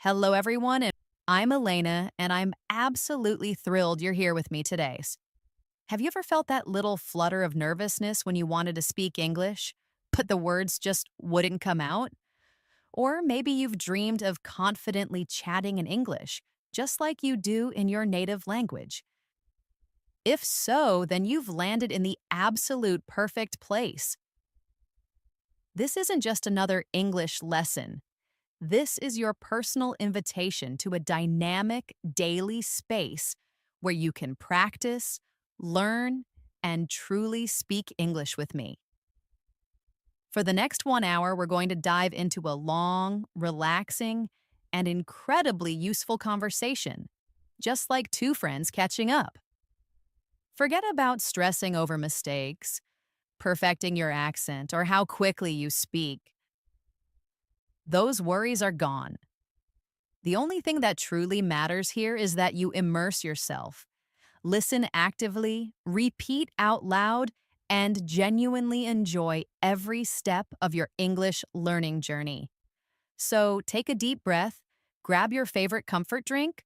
Hello, everyone, and I'm Elena, and I'm absolutely thrilled you're here with me today. Have you ever felt that little flutter of nervousness when you wanted to speak English, but the words just wouldn't come out? Or maybe you've dreamed of confidently chatting in English, just like you do in your native language. If so, then you've landed in the absolute perfect place. This isn't just another English lesson. This is your personal invitation to a dynamic daily space where you can practice, learn, and truly speak English with me. For the next 1 hour, we're going to dive into a long, relaxing, and incredibly useful conversation, just like two friends catching up. Forget about stressing over mistakes, perfecting your accent, or how quickly you speak. Those worries are gone. The only thing that truly matters here is that you immerse yourself, listen actively, repeat out loud, and genuinely enjoy every step of your English learning journey. So take a deep breath, grab your favorite comfort drink,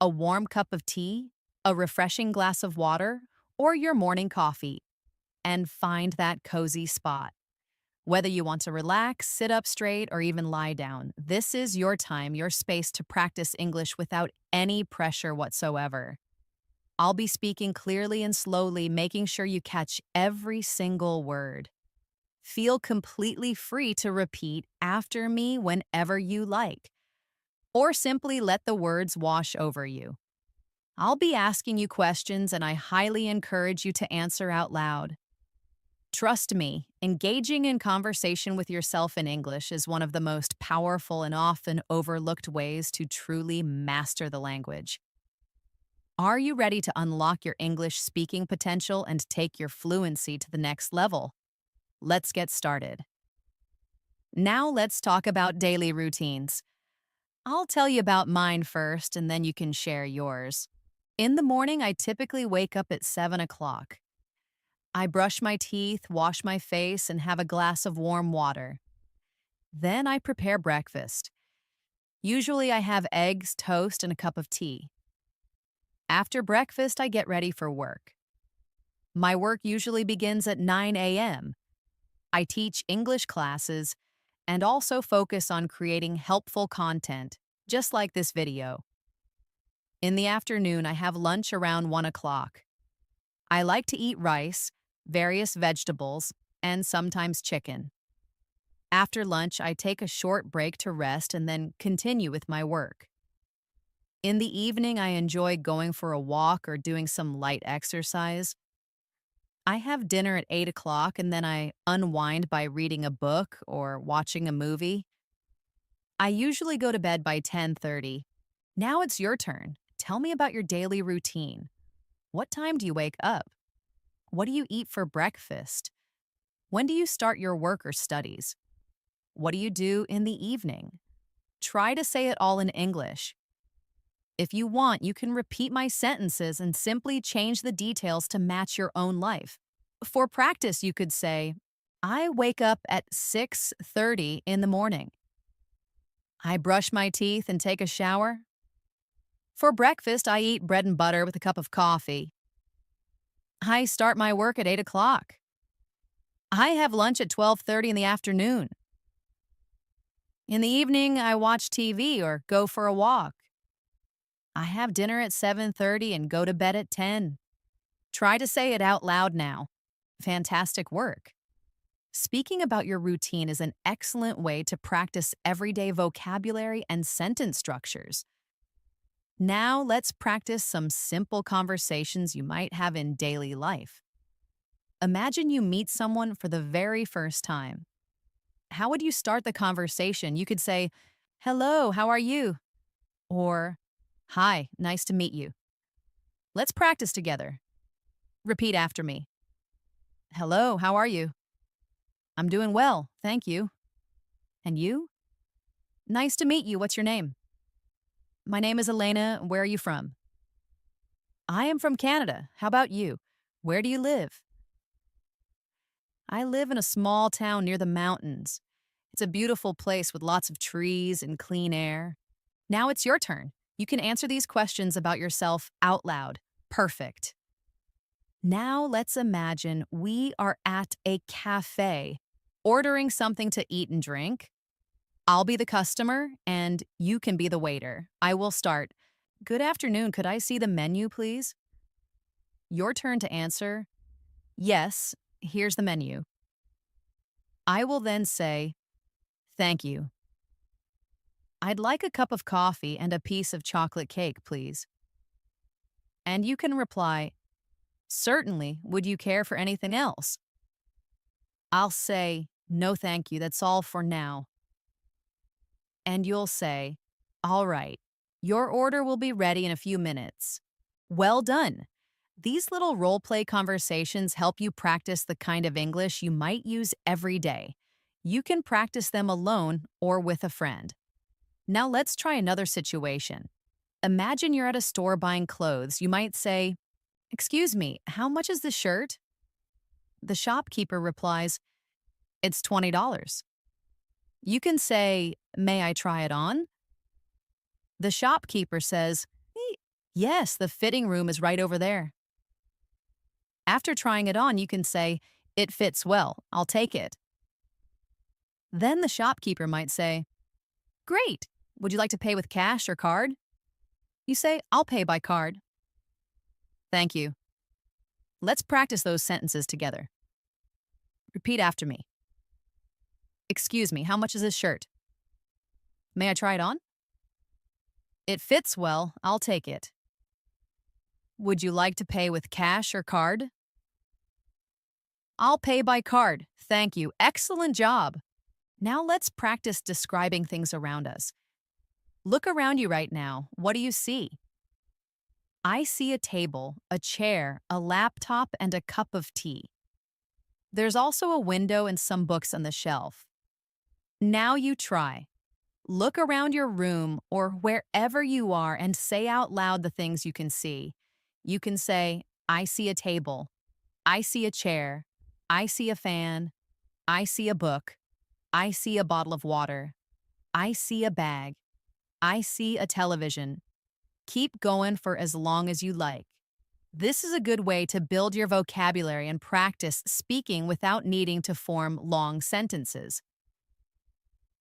a warm cup of tea, a refreshing glass of water, or your morning coffee, and find that cozy spot. Whether you want to relax, sit up straight, or even lie down, this is your time, your space to practice English without any pressure whatsoever. I'll be speaking clearly and slowly, making sure you catch every single word. Feel completely free to repeat after me whenever you like, or simply let the words wash over you. I'll be asking you questions, and I highly encourage you to answer out loud. Trust me, engaging in conversation with yourself in English is one of the most powerful and often overlooked ways to truly master the language. Are you ready to unlock your English speaking potential and take your fluency to the next level? Let's get started. Now let's talk about daily routines. I'll tell you about mine first, and then you can share yours. In the morning, I typically wake up at 7 o'clock. I brush my teeth, wash my face, and have a glass of warm water. Then I prepare breakfast. Usually I have eggs, toast, and a cup of tea. After breakfast, I get ready for work. My work usually begins at 9 a.m. I teach English classes and also focus on creating helpful content, just like this video. In the afternoon, I have lunch around 1 o'clock. I like to eat rice, various vegetables, and sometimes chicken. After lunch, I take a short break to rest and then continue with my work. In the evening, I enjoy going for a walk or doing some light exercise. I have dinner at 8 o'clock and then I unwind by reading a book or watching a movie. I usually go to bed by 10:30. Now it's your turn. Tell me about your daily routine. What time do you wake up? What do you eat for breakfast? When do you start your work or studies? What do you do in the evening? Try to say it all in English. If you want, you can repeat my sentences and simply change the details to match your own life. For practice, you could say, I wake up at 6:30 in the morning. I brush my teeth and take a shower. For breakfast, I eat bread and butter with a cup of coffee. I start my work at 8 o'clock. I have lunch at 12:30 in the afternoon. In the evening, I watch TV or go for a walk. I have dinner at 7:30 and go to bed at 10. Try to say it out loud now. Fantastic work. Speaking about your routine is an excellent way to practice everyday vocabulary and sentence structures. Now let's practice some simple conversations you might have in daily life. Imagine you meet someone for the very first time. How would you start the conversation? You could say, "Hello, how are you?" Or, "Hi, nice to meet you." Let's practice together. Repeat after me. "Hello, how are you?" "I'm doing well, thank you." "And you?" "Nice to meet you. What's your name?" "My name is Elena. Where are you from?" "I am from Canada. How about you? Where do you live?" "I live in a small town near the mountains. It's a beautiful place with lots of trees and clean air." Now it's your turn. You can answer these questions about yourself out loud. Perfect. Now let's imagine we are at a cafe, ordering something to eat and drink. I'll be the customer and you can be the waiter. I will start. Good afternoon. Could I see the menu, please? Your turn to answer. Yes, here's the menu. I will then say, thank you. I'd like a cup of coffee and a piece of chocolate cake, please. And you can reply, certainly. Would you care for anything else? I'll say, no, thank you. That's all for now. And you'll say, all right, your order will be ready in a few minutes. Well done. These little role play conversations help you practice the kind of English you might use every day. You can practice them alone or with a friend. Now let's try another situation. Imagine you're at a store buying clothes. You might say, excuse me, how much is this shirt? The shopkeeper replies, it's $20. You can say, may I try it on? The shopkeeper says, yes, the fitting room is right over there. After trying it on, you can say, it fits well, I'll take it. Then the shopkeeper might say, great, would you like to pay with cash or card? You say, I'll pay by card. Thank you. Let's practice those sentences together. Repeat after me. Excuse me, how much is this shirt? May I try it on? It fits well, I'll take it. Would you like to pay with cash or card? I'll pay by card. Thank you. Excellent job. Now let's practice describing things around us. Look around you right now. What do you see? I see a table, a chair, a laptop, and a cup of tea. There's also a window and some books on the shelf. Now you try. Look around your room or wherever you are and say out loud the things you can see. You can say, I see a table. I see a chair. I see a fan. I see a book. I see a bottle of water. I see a bag. I see a television. Keep going for as long as you like. This is a good way to build your vocabulary and practice speaking without needing to form long sentences.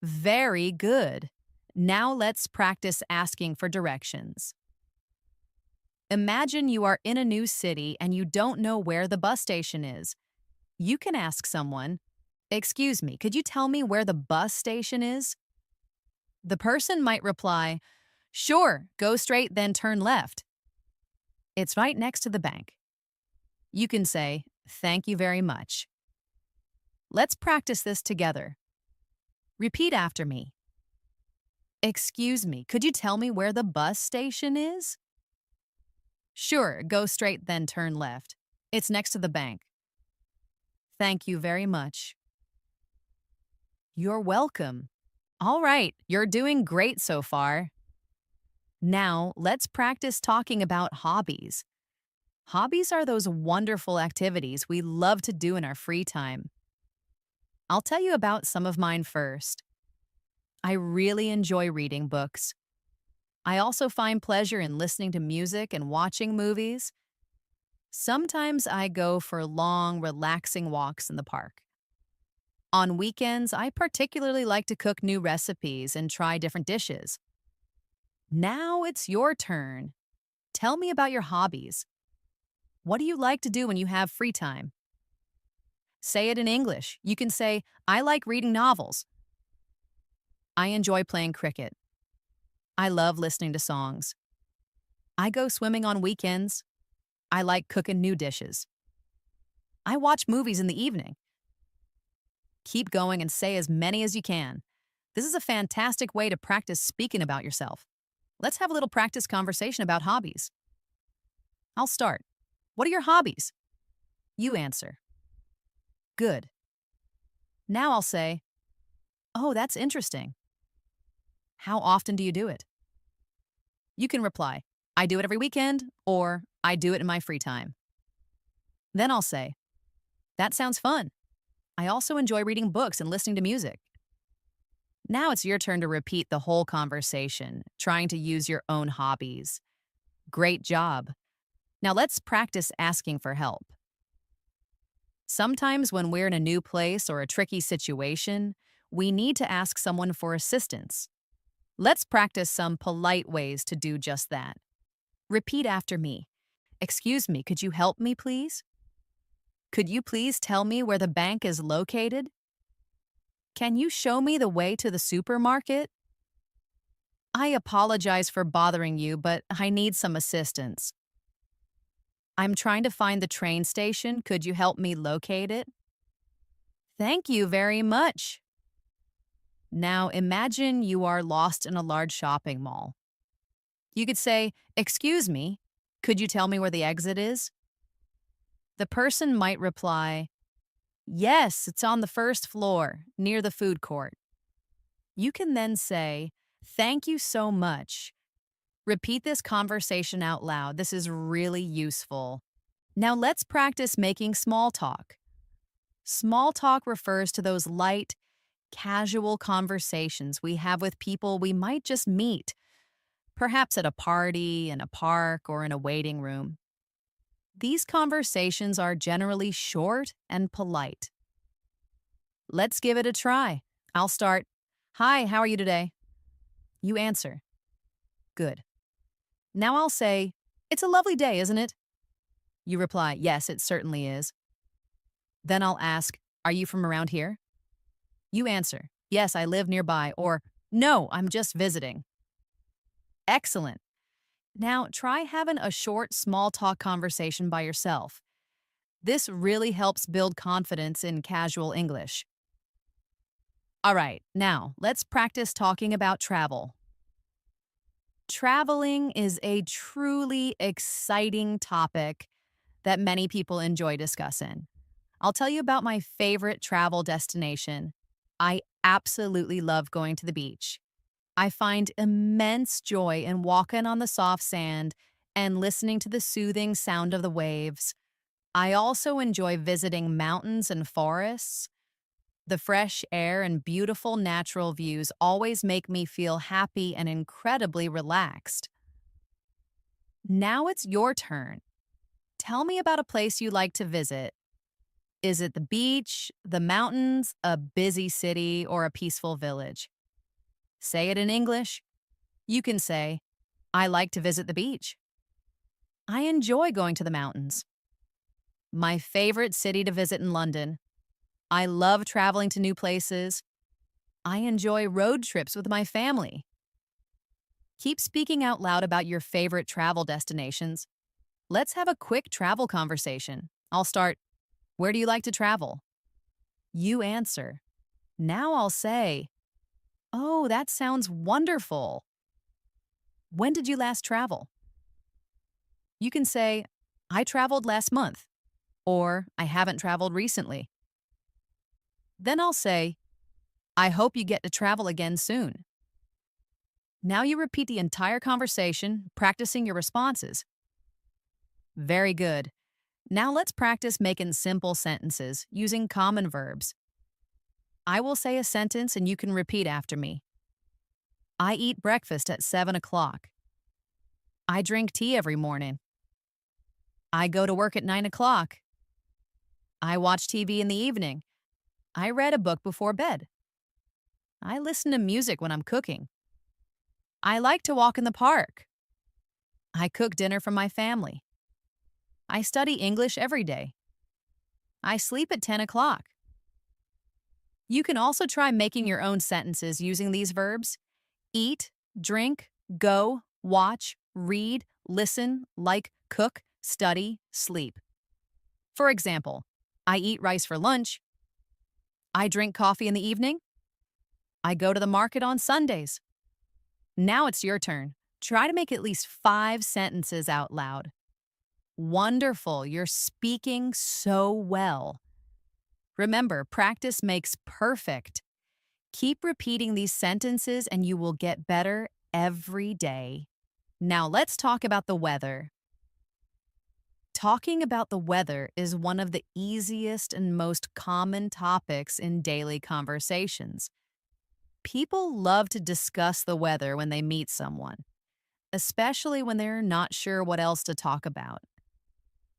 Very good. Now let's practice asking for directions. Imagine you are in a new city and you don't know where the bus station is. You can ask someone, excuse me, could you tell me where the bus station is? The person might reply, sure, go straight, then turn left. It's right next to the bank. You can say, thank you very much. Let's practice this together. Repeat after me. Excuse me, could you tell me where the bus station is? Sure, go straight, then turn left. It's next to the bank. Thank you very much. You're welcome. All right, you're doing great so far. Now, let's practice talking about hobbies. Hobbies are those wonderful activities we love to do in our free time. I'll tell you about some of mine first. I really enjoy reading books. I also find pleasure in listening to music and watching movies. Sometimes I go for long, relaxing walks in the park. On weekends, I particularly like to cook new recipes and try different dishes. Now it's your turn. Tell me about your hobbies. What do you like to do when you have free time? Say it in English. You can say, I like reading novels. I enjoy playing cricket. I love listening to songs. I go swimming on weekends. I like cooking new dishes. I watch movies in the evening. Keep going and say as many as you can. This is a fantastic way to practice speaking about yourself. Let's have a little practice conversation about hobbies. I'll start. What are your hobbies? You answer. Good. Now I'll say, oh, that's interesting. How often do you do it? You can reply, I do it every weekend, or I do it in my free time. Then I'll say, that sounds fun. I also enjoy reading books and listening to music. Now it's your turn to repeat the whole conversation, trying to use your own hobbies. Great job. Now let's practice asking for help. Sometimes when we're in a new place or a tricky situation, we need to ask someone for assistance. Let's practice some polite ways to do just that. Repeat after me. Excuse me, could you help me, please? Could you please tell me where the bank is located? Can you show me the way to the supermarket? I apologize for bothering you, but I need some assistance. I'm trying to find the train station. Could you help me locate it? Thank you very much. Now imagine you are lost in a large shopping mall. You could say, "Excuse me, could you tell me where the exit is?" The person might reply, "Yes, it's on the first floor, near the food court." You can then say, "Thank you so much." Repeat this conversation out loud. This is really useful. Now let's practice making small talk. Small talk refers to those light, casual conversations we have with people we might just meet, perhaps at a party, in a park, or in a waiting room. These conversations are generally short and polite. Let's give it a try. I'll start. "Hi, how are you today?" You answer. Good. Now I'll say, "It's a lovely day, isn't it?" You reply, "Yes, it certainly is." Then I'll ask, "Are you from around here?" You answer, "Yes, I live nearby," or "No, I'm just visiting." Excellent. Now try having a short, small talk conversation by yourself. This really helps build confidence in casual English. All right, now let's practice talking about travel. Traveling is a truly exciting topic that many people enjoy discussing. I'll tell you about my favorite travel destination. I absolutely love going to the beach. I find immense joy in walking on the soft sand and listening to the soothing sound of the waves. I also enjoy visiting mountains and forests. The fresh air and beautiful natural views always make me feel happy and incredibly relaxed. Now it's your turn. Tell me about a place you like to visit. Is it the beach, the mountains, a busy city, or a peaceful village? Say it in English. You can say, "I like to visit the beach." "I enjoy going to the mountains." "My favorite city to visit in London." "I love traveling to new places." "I enjoy road trips with my family." Keep speaking out loud about your favorite travel destinations. Let's have a quick travel conversation. I'll start, "Where do you like to travel?" You answer. Now I'll say, "Oh, that sounds wonderful. When did you last travel?" You can say, "I traveled last month," or "I haven't traveled recently." Then I'll say, "I hope you get to travel again soon." Now you repeat the entire conversation, practicing your responses. Very good. Now let's practice making simple sentences using common verbs. I will say a sentence and you can repeat after me. I eat breakfast at 7 o'clock. I drink tea every morning. I go to work at 9 o'clock. I watch TV in the evening. I read a book before bed. I listen to music when I'm cooking. I like to walk in the park. I cook dinner for my family. I study English every day. I sleep at 10 o'clock. You can also try making your own sentences using these verbs: eat, drink, go, watch, read, listen, like, cook, study, sleep. For example, I eat rice for lunch. I drink coffee in the evening. I go to the market on Sundays. Now it's your turn. Try to make at least 5 sentences out loud. Wonderful, you're speaking so well. Remember, practice makes perfect. Keep repeating these sentences and you will get better every day. Now let's talk about the weather. Talking about the weather is one of the easiest and most common topics in daily conversations. People love to discuss the weather when they meet someone, especially when they're not sure what else to talk about.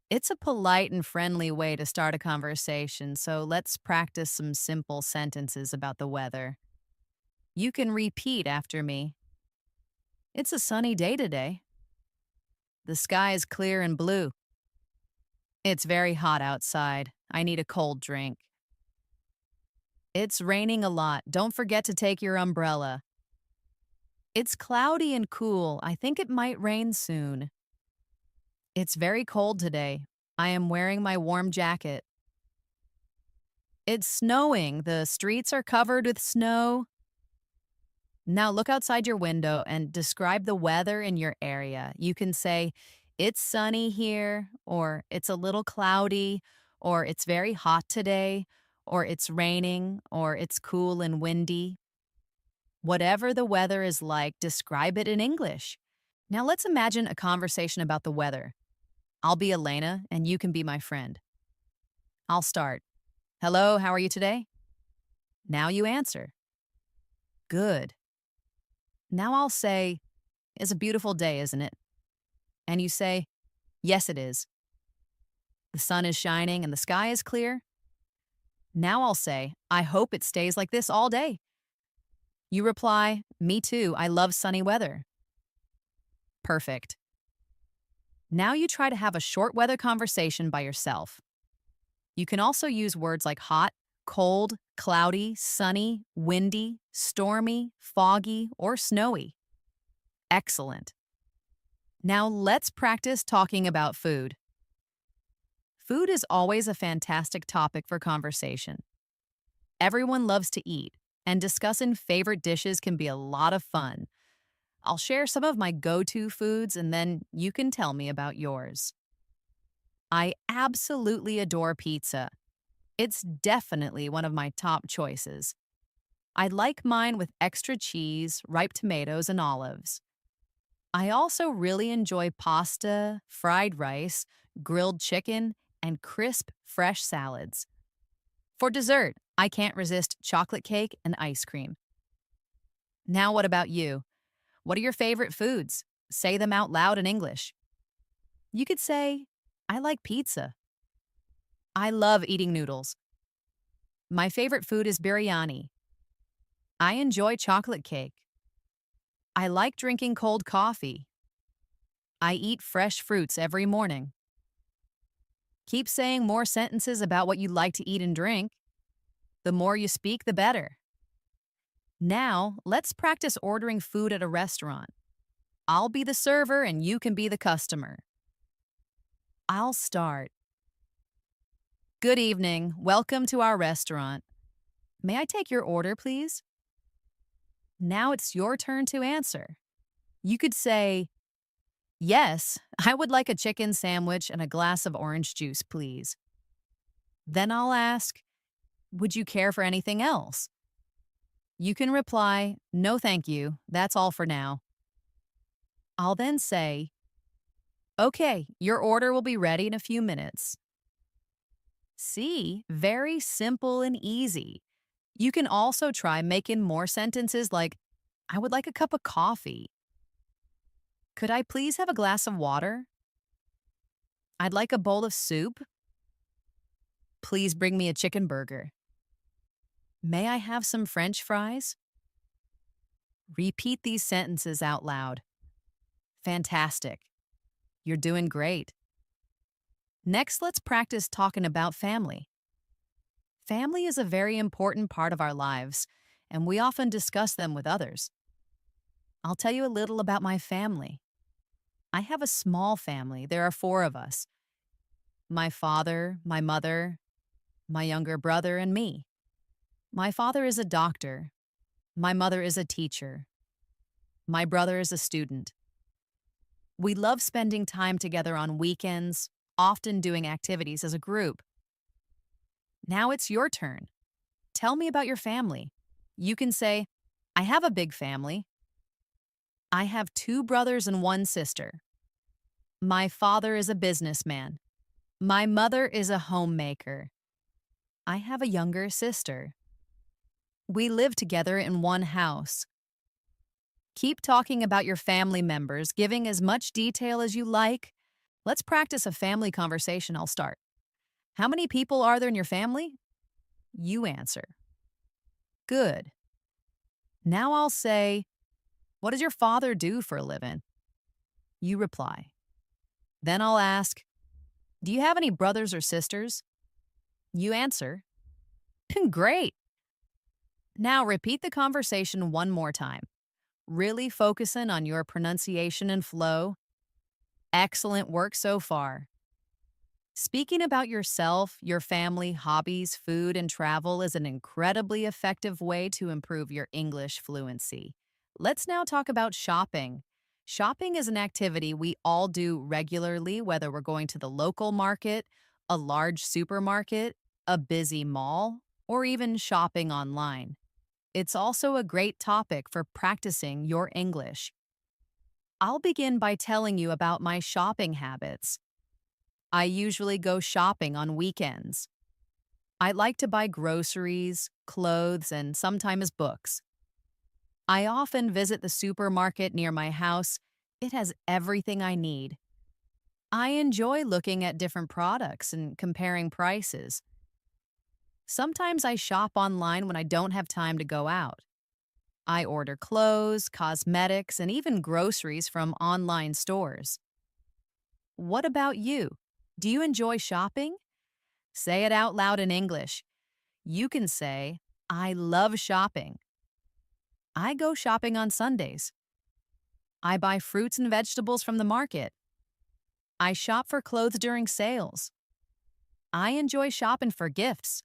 It's a polite and friendly way to start a conversation, so let's practice some simple sentences about the weather. You can repeat after me. It's a sunny day today. The sky is clear and blue. It's very hot outside. I need a cold drink. It's raining a lot. Don't forget to take your umbrella. It's cloudy and cool. I think it might rain soon. It's very cold today. I am wearing my warm jacket. It's snowing. The streets are covered with snow. Now look outside your window and describe the weather in your area. You can say, it's sunny here, or it's a little cloudy, or it's very hot today, or it's raining, or it's cool and windy. Whatever the weather is like, describe it in English. Now let's imagine a conversation about the weather. I'll be Elena, and you can be my friend. I'll start. Hello, how are you today? Now you answer. Good. Now I'll say, it's a beautiful day, isn't it? And you say, yes, it is. The sun is shining and the sky is clear. Now I'll say, I hope it stays like this all day. You reply, me too, I love sunny weather. Perfect. Now you try to have a short weather conversation by yourself. You can also use words like hot, cold, cloudy, sunny, windy, stormy, foggy, or snowy. Excellent. Now let's practice talking about food. Food is always a fantastic topic for conversation. Everyone loves to eat, and discussing favorite dishes can be a lot of fun. I'll share some of my go-to foods and then you can tell me about yours. I absolutely adore pizza. It's definitely one of my top choices. I like mine with extra cheese, ripe tomatoes, and olives. I also really enjoy pasta, fried rice, grilled chicken, and crisp, fresh salads. For dessert, I can't resist chocolate cake and ice cream. Now, what about you? What are your favorite foods? Say them out loud in English. You could say, I like pizza. I love eating noodles. My favorite food is biryani. I enjoy chocolate cake. I like drinking cold coffee. I eat fresh fruits every morning. Keep saying more sentences about what you like to eat and drink. The more you speak, the better. Now, let's practice ordering food at a restaurant. I'll be the server and you can be the customer. I'll start. Good evening. Welcome to our restaurant. May I take your order, please? Now it's your turn to answer. You could say, yes, I would like a chicken sandwich and a glass of orange juice, please. Then I'll ask, would you care for anything else? You can reply, no thank you, that's all for now. I'll then say, okay, your order will be ready in a few minutes. See, very simple and easy. You can also try making more sentences like, I would like a cup of coffee. Could I please have a glass of water? I'd like a bowl of soup. Please bring me a chicken burger. May I have some French fries? Repeat these sentences out loud. Fantastic. You're doing great. Next, let's practice talking about family. Family is a very important part of our lives, and we often discuss them with others. I'll tell you a little about my family. I have a small family. There are 4 of us. My father, my mother, my younger brother, and me. My father is a doctor. My mother is a teacher. My brother is a student. We love spending time together on weekends, often doing activities as a group. Now it's your turn. Tell me about your family. You can say, I have a big family. I have 2 brothers and 1 sister. My father is a businessman. My mother is a homemaker. I have a younger sister. We live together in one house. Keep talking about your family members, giving as much detail as you like. Let's practice a family conversation. I'll start. How many people are there in your family? You answer. Good. Now I'll say, what does your father do for a living? You reply. Then I'll ask, do you have any brothers or sisters? You answer. Great. Now repeat the conversation one more time, really focusing on your pronunciation and flow. Excellent work so far. Speaking about yourself, your family, hobbies, food, and travel is an incredibly effective way to improve your English fluency. Let's now talk about shopping. Shopping is an activity we all do regularly, whether we're going to the local market, a large supermarket, a busy mall, or even shopping online. It's also a great topic for practicing your English. I'll begin by telling you about my shopping habits. I usually go shopping on weekends. I like to buy groceries, clothes, and sometimes books. I often visit the supermarket near my house. It has everything I need. I enjoy looking at different products and comparing prices. Sometimes I shop online when I don't have time to go out. I order clothes, cosmetics, and even groceries from online stores. What about you? Do you enjoy shopping? Say it out loud in English. You can say, I love shopping. I go shopping on Sundays. I buy fruits and vegetables from the market. I shop for clothes during sales. I enjoy shopping for gifts.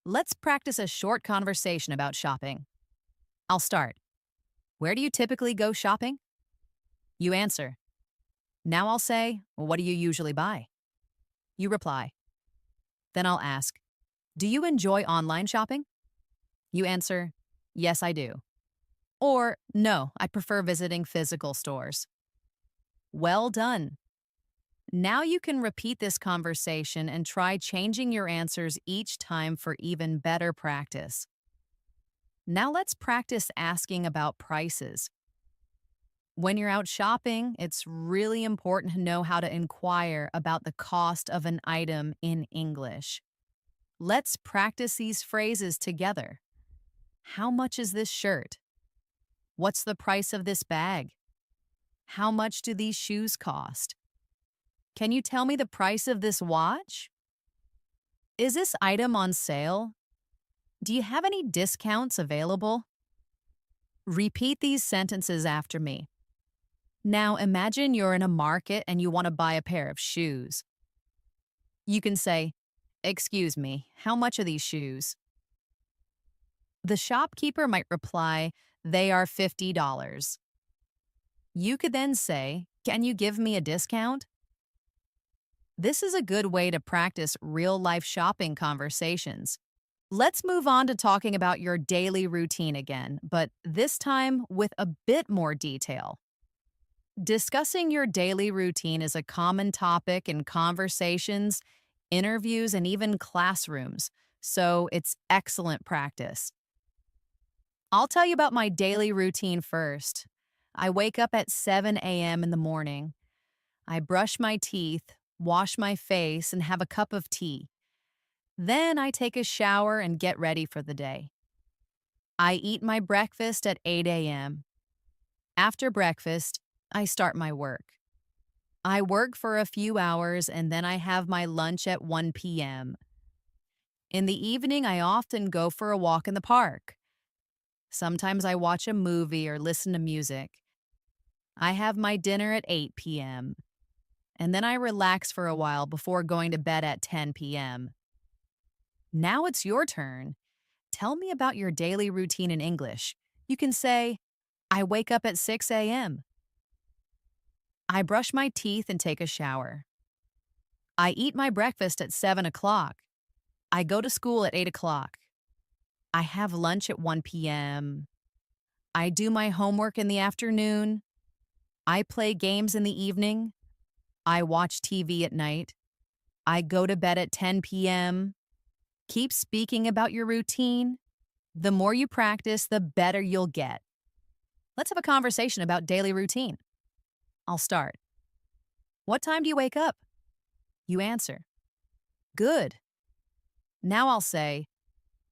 Let's practice a short conversation about shopping. I'll start. Where do you typically go shopping? You answer. Now I'll say, what do you usually buy? You reply. Then I'll ask, do you enjoy online shopping? You answer, yes, I do. Or, no, I prefer visiting physical stores. Well done. Now you can repeat this conversation and try changing your answers each time for even better practice. Now let's practice asking about prices. When you're out shopping, it's really important to know how to inquire about the cost of an item in English. Let's practice these phrases together. How much is this shirt? What's the price of this bag? How much do these shoes cost? Can you tell me the price of this watch? Is this item on sale? Do you have any discounts available? Repeat these sentences after me. Now imagine you're in a market and you want to buy a pair of shoes. You can say, excuse me, how much are these shoes? The shopkeeper might reply, they are $50. You could then say, can you give me a discount? This is a good way to practice real-life shopping conversations. Let's move on to talking about your daily routine again, but this time with a bit more detail. Discussing your daily routine is a common topic in conversations, interviews, and even classrooms, so it's excellent practice. I'll tell you about my daily routine first. I wake up at 7 a.m. in the morning. I brush my teeth, wash my face, and have a cup of tea. Then I take a shower and get ready for the day. I eat my breakfast at 8 a.m. After breakfast, I start my work. I work for a few hours and then I have my lunch at 1 p.m. In the evening, I often go for a walk in the park. Sometimes I watch a movie or listen to music. I have my dinner at 8 p.m. and then I relax for a while before going to bed at 10 p.m. Now it's your turn. Tell me about your daily routine in English. You can say, I wake up at 6 a.m. I brush my teeth and take a shower. I eat my breakfast at 7 o'clock. I go to school at 8 o'clock. I have lunch at 1 p.m. I do my homework in the afternoon. I play games in the evening. I watch TV at night. I go to bed at 10 p.m. Keep speaking about your routine. The more you practice, the better you'll get. Let's have a conversation about daily routine. I'll start. What time do you wake up? You answer. Good. Now I'll say,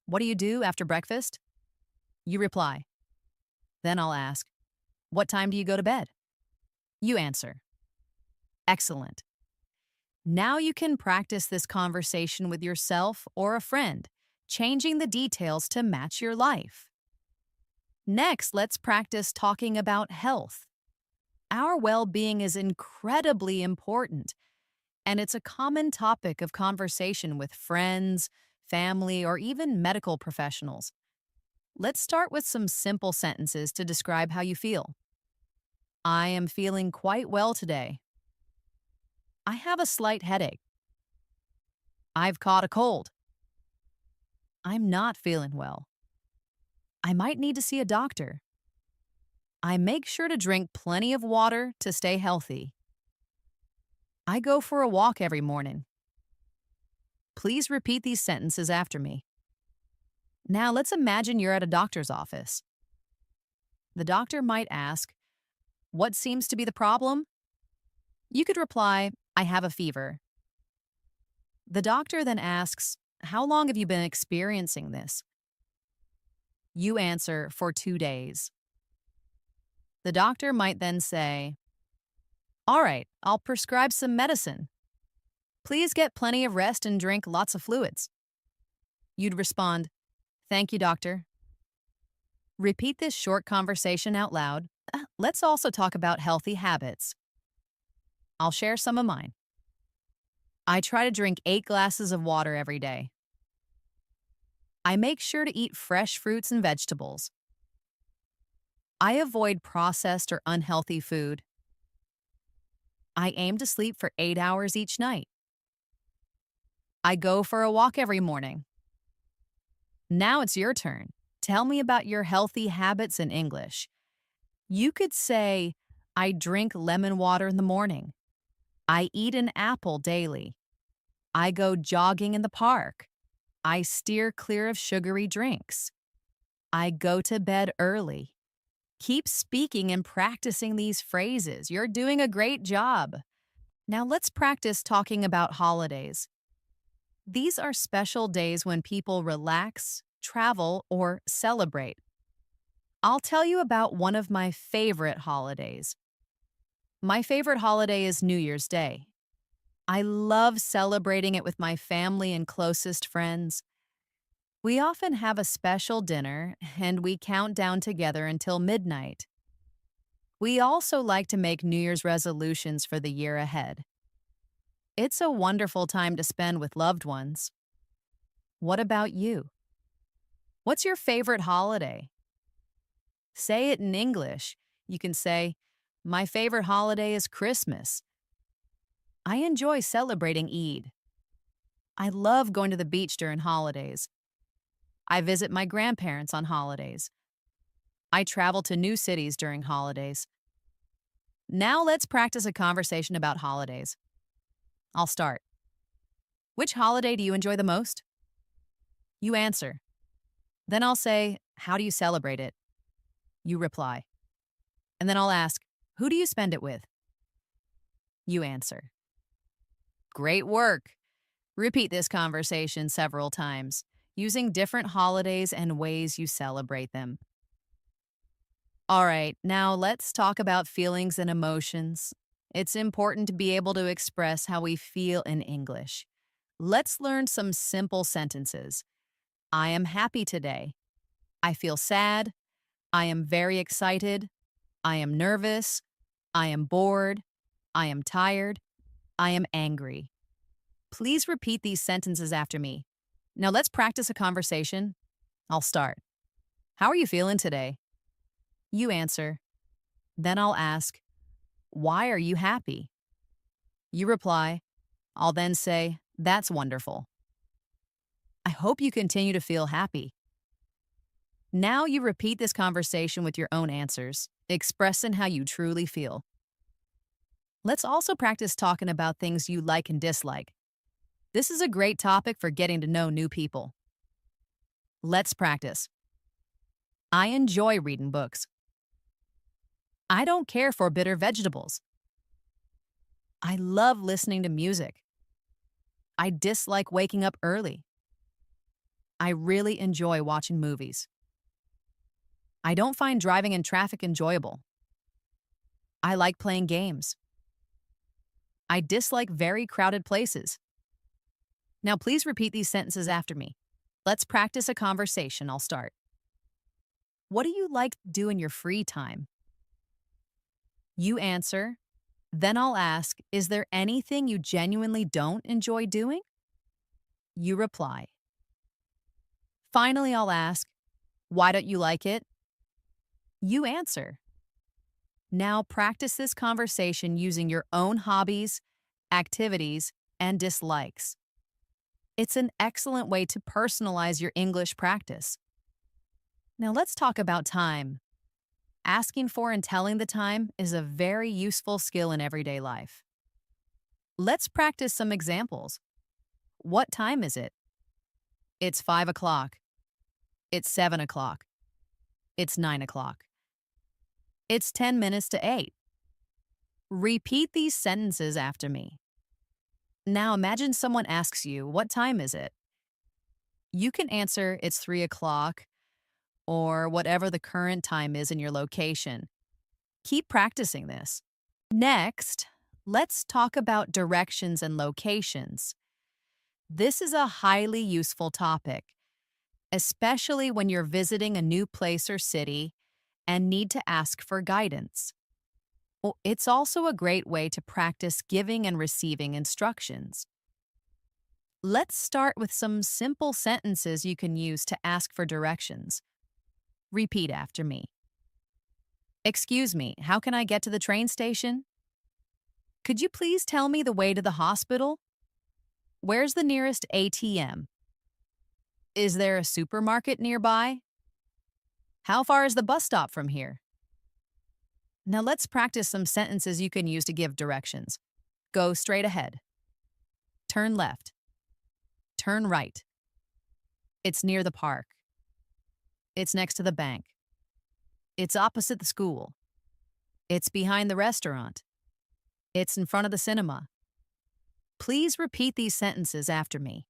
what do you do after breakfast? You reply. Then I'll ask, what time do you go to bed? You answer. Excellent. Now you can practice this conversation with yourself or a friend, changing the details to match your life. Next, let's practice talking about health. Our well being is incredibly important, and it's a common topic of conversation with friends, family, or even medical professionals. Let's start with some simple sentences to describe how you feel. I am feeling quite well today. I have a slight headache. I've caught a cold. I'm not feeling well. I might need to see a doctor. I make sure to drink plenty of water to stay healthy. I go for a walk every morning. Please repeat these sentences after me. Now let's imagine you're at a doctor's office. The doctor might ask, what seems to be the problem? You could reply, I have a fever. The doctor then asks, how long have you been experiencing this? You answer, for 2 days. The doctor might then say, all right, I'll prescribe some medicine. Please get plenty of rest and drink lots of fluids. You'd respond, thank you, doctor. Repeat this short conversation out loud. Let's also talk about healthy habits. I'll share some of mine. I try to drink 8 glasses of water every day. I make sure to eat fresh fruits and vegetables. I avoid processed or unhealthy food. I aim to sleep for 8 hours each night. I go for a walk every morning. Now it's your turn. Tell me about your healthy habits in English. You could say, I drink lemon water in the morning. I eat an apple daily. I go jogging in the park. I steer clear of sugary drinks. I go to bed early. Keep speaking and practicing these phrases. You're doing a great job. Now let's practice talking about holidays. These are special days when people relax, travel, or celebrate. I'll tell you about one of my favorite holidays. My favorite holiday is New Year's Day. I love celebrating it with my family and closest friends. We often have a special dinner, and we count down together until midnight. We also like to make New Year's resolutions for the year ahead. It's a wonderful time to spend with loved ones. What about you? What's your favorite holiday? Say it in English. You can say, my favorite holiday is Christmas. I enjoy celebrating Eid. I love going to the beach during holidays. I visit my grandparents on holidays. I travel to new cities during holidays. Now let's practice a conversation about holidays. I'll start. Which holiday do you enjoy the most? You answer. Then I'll say, how do you celebrate it? You reply. And then I'll ask, who do you spend it with? You answer. Great work. Repeat this conversation several times, using different holidays and ways you celebrate them. All right, now let's talk about feelings and emotions. It's important to be able to express how we feel in English. Let's learn some simple sentences. I am happy today. I feel sad. I am very excited. I am nervous. I am bored. I am tired. I am angry. Please repeat these sentences after me. Now let's practice a conversation. I'll start. How are you feeling today? You answer. Then I'll ask, why are you happy? You reply. I'll then say, that's wonderful. I hope you continue to feel happy. Now you repeat this conversation with your own answers, expressing how you truly feel. Let's also practice talking about things you like and dislike. This is a great topic for getting to know new people. Let's practice. I enjoy reading books. I don't care for bitter vegetables. I love listening to music. I dislike waking up early. I really enjoy watching movies. I don't find driving in traffic enjoyable. I like playing games. I dislike very crowded places. Now, please repeat these sentences after me. Let's practice a conversation. I'll start. What do you like to do in your free time? You answer. Then I'll ask, is there anything you genuinely don't enjoy doing? You reply. Finally, I'll ask, why don't you like it? You answer. Now practice this conversation using your own hobbies, activities, and dislikes. It's an excellent way to personalize your English practice. Now let's talk about time. Asking for and telling the time is a very useful skill in everyday life. Let's practice some examples. What time is it? It's 5 o'clock. It's 7 o'clock. It's 9 o'clock. It's 10 minutes to 8. Repeat these sentences after me. Now imagine someone asks you, what time is it? You can answer, it's 3 o'clock, or whatever the current time is in your location. Keep practicing this. Next, let's talk about directions and locations. This is a highly useful topic, especially when you're visiting a new place or city and need to ask for guidance. Well, it's also a great way to practice giving and receiving instructions. Let's start with some simple sentences you can use to ask for directions. Repeat after me. Excuse me, how can I get to the train station? Could you please tell me the way to the hospital? Where's the nearest ATM? Is there a supermarket nearby? How far is the bus stop from here? Now let's practice some sentences you can use to give directions. Go straight ahead. Turn left. Turn right. It's near the park. It's next to the bank. It's opposite the school. It's behind the restaurant. It's in front of the cinema. Please repeat these sentences after me.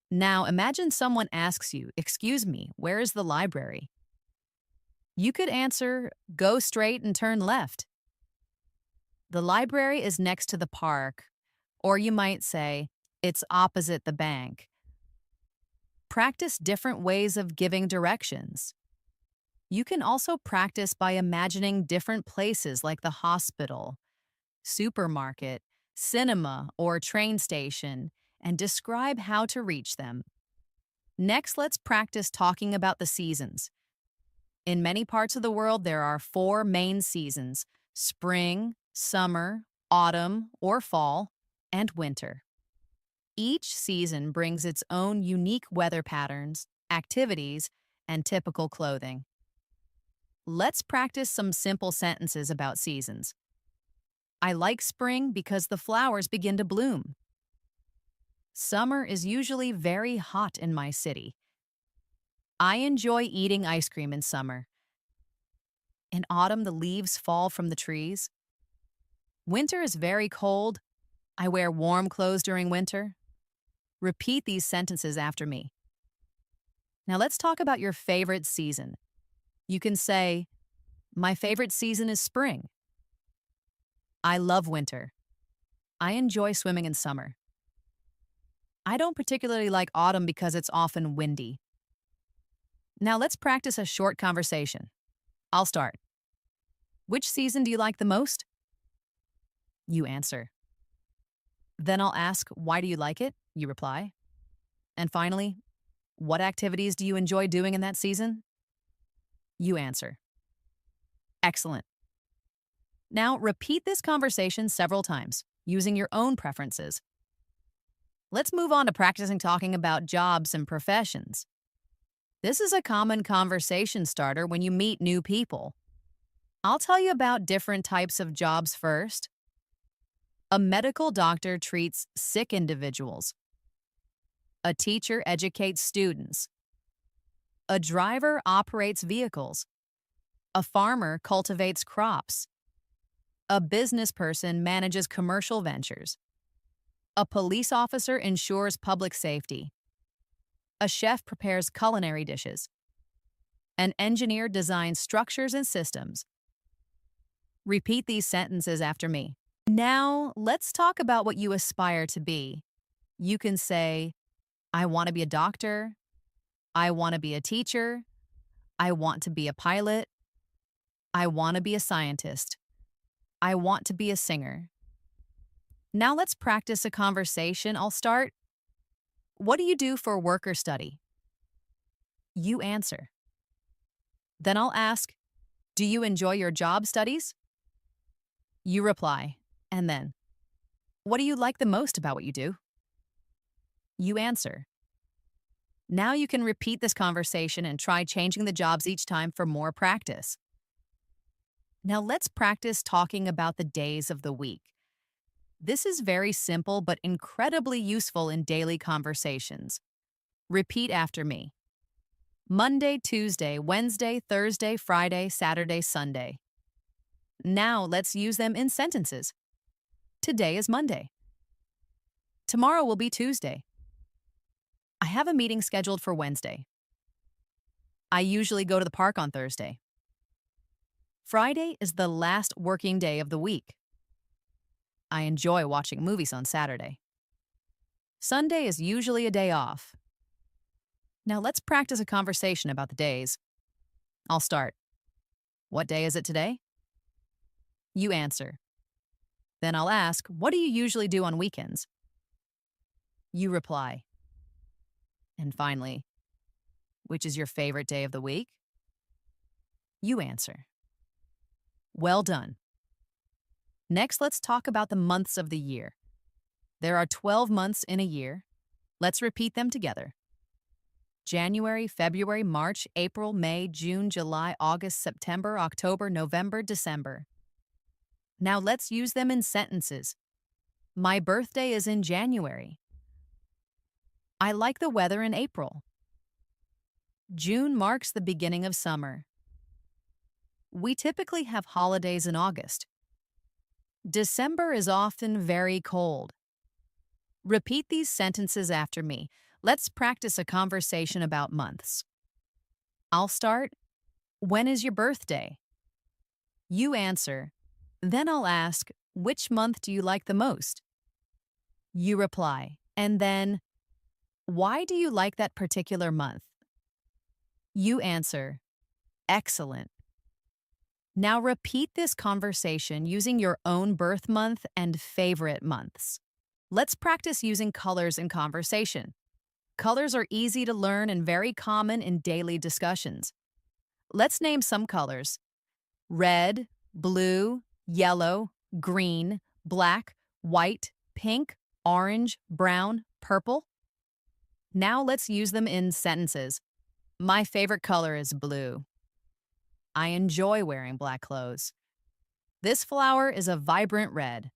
Now imagine someone asks you, excuse me, where is the library? You could answer, go straight and turn left. The library is next to the park, or you might say, it's opposite the bank. Practice different ways of giving directions. You can also practice by imagining different places like the hospital, supermarket, cinema, or train station, and describe how to reach them. Next, let's practice talking about the seasons. In many parts of the world, there are 4 main seasons: spring, summer, autumn or fall, and winter. Each season brings its own unique weather patterns, activities, and typical clothing. Let's practice some simple sentences about seasons. I like spring because the flowers begin to bloom. Summer is usually very hot in my city. I enjoy eating ice cream in summer. In autumn, the leaves fall from the trees. Winter is very cold. I wear warm clothes during winter. Repeat these sentences after me. Now let's talk about your favorite season. You can say, my favorite season is spring. I love winter. I enjoy swimming in summer. I don't particularly like autumn because it's often windy. Now let's practice a short conversation. I'll start. Which season do you like the most? You answer. Then I'll ask, why do you like it? You reply. And finally, what activities do you enjoy doing in that season? You answer. Excellent. Now repeat this conversation several times, using your own preferences. Let's move on to practicing talking about jobs and professions. This is a common conversation starter when you meet new people. I'll tell you about different types of jobs first. A medical doctor treats sick individuals. A teacher educates students. A driver operates vehicles. A farmer cultivates crops. A business person manages commercial ventures. A police officer ensures public safety. A chef prepares culinary dishes. An engineer designs structures and systems. Repeat these sentences after me. Now, let's talk about what you aspire to be. You can say, I want to be a doctor. I want to be a teacher. I want to be a pilot. I want to be a scientist. I want to be a singer. Now let's practice a conversation. I'll start. What do you do for work or study? You answer. Then I'll ask, do you enjoy your job studies? You reply. And then, what do you like the most about what you do? You answer. Now you can repeat this conversation and try changing the jobs each time for more practice. Now let's practice talking about the days of the week. This is very simple but incredibly useful in daily conversations. Repeat after me. Monday, Tuesday, Wednesday, Thursday, Friday, Saturday, Sunday. Now let's use them in sentences. Today is Monday. Tomorrow will be Tuesday. I have a meeting scheduled for Wednesday. I usually go to the park on Thursday. Friday is the last working day of the week. I enjoy watching movies on Saturday. Sunday is usually a day off. Now let's practice a conversation about the days. I'll start. What day is it today? You answer. Then I'll ask, what do you usually do on weekends? You reply. And finally, which is your favorite day of the week? You answer. Well done. Next, let's talk about the months of the year. There are 12 months in a year. Let's repeat them together. January, February, March, April, May, June, July, August, September, October, November, December. Now let's use them in sentences. My birthday is in January. I like the weather in April. June marks the beginning of summer. We typically have holidays in August. December is often very cold. Repeat these sentences after me. Let's practice a conversation about months. I'll start. When is your birthday? You answer. Then I'll ask, which month do you like the most? You reply. And then, why do you like that particular month? You answer. Excellent. Now repeat this conversation using your own birth month and favorite months. Let's practice using colors in conversation. Colors are easy to learn and very common in daily discussions. Let's name some colors. Red, blue, yellow, green, black, white, pink, orange, brown, purple. Now let's use them in sentences. My favorite color is blue. I enjoy wearing black clothes. This flower is a vibrant red.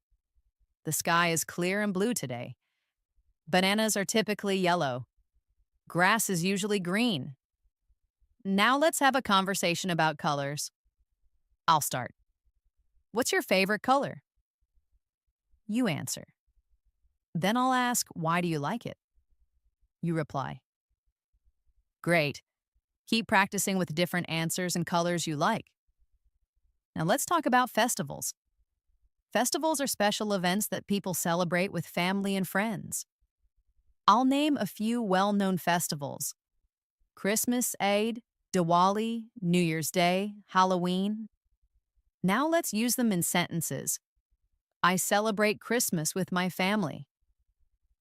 The sky is clear and blue today. Bananas are typically yellow. Grass is usually green. Now let's have a conversation about colors. I'll start. What's your favorite color? You answer. Then I'll ask, why do you like it? You reply. Great. Keep practicing with different answers and colors you like. Now let's talk about festivals. Festivals are special events that people celebrate with family and friends. I'll name a few well-known festivals. Christmas, Eid, Diwali, New Year's Day, Halloween. Now let's use them in sentences. I celebrate Christmas with my family.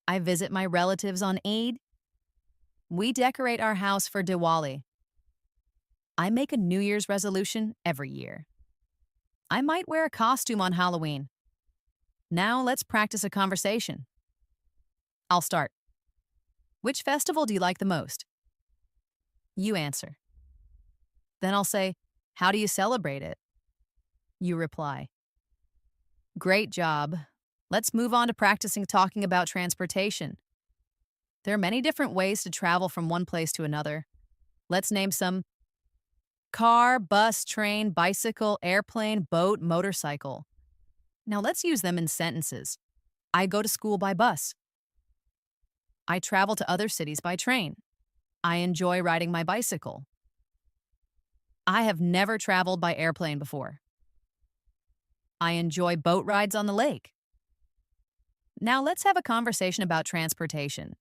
I visit my relatives on Eid. We decorate our house for Diwali. I make a New Year's resolution every year. I might wear a costume on Halloween. Now let's practice a conversation. I'll start. Which festival do you like the most? You answer. Then I'll say, how do you celebrate it? You reply. Great job. Let's move on to practicing talking about transportation. There are many different ways to travel from one place to another. Let's name some: car, bus, train, bicycle, airplane, boat, motorcycle. Now let's use them in sentences. I go to school by bus. I travel to other cities by train. I enjoy riding my bicycle. I have never traveled by airplane before. I enjoy boat rides on the lake. Now let's have a conversation about transportation.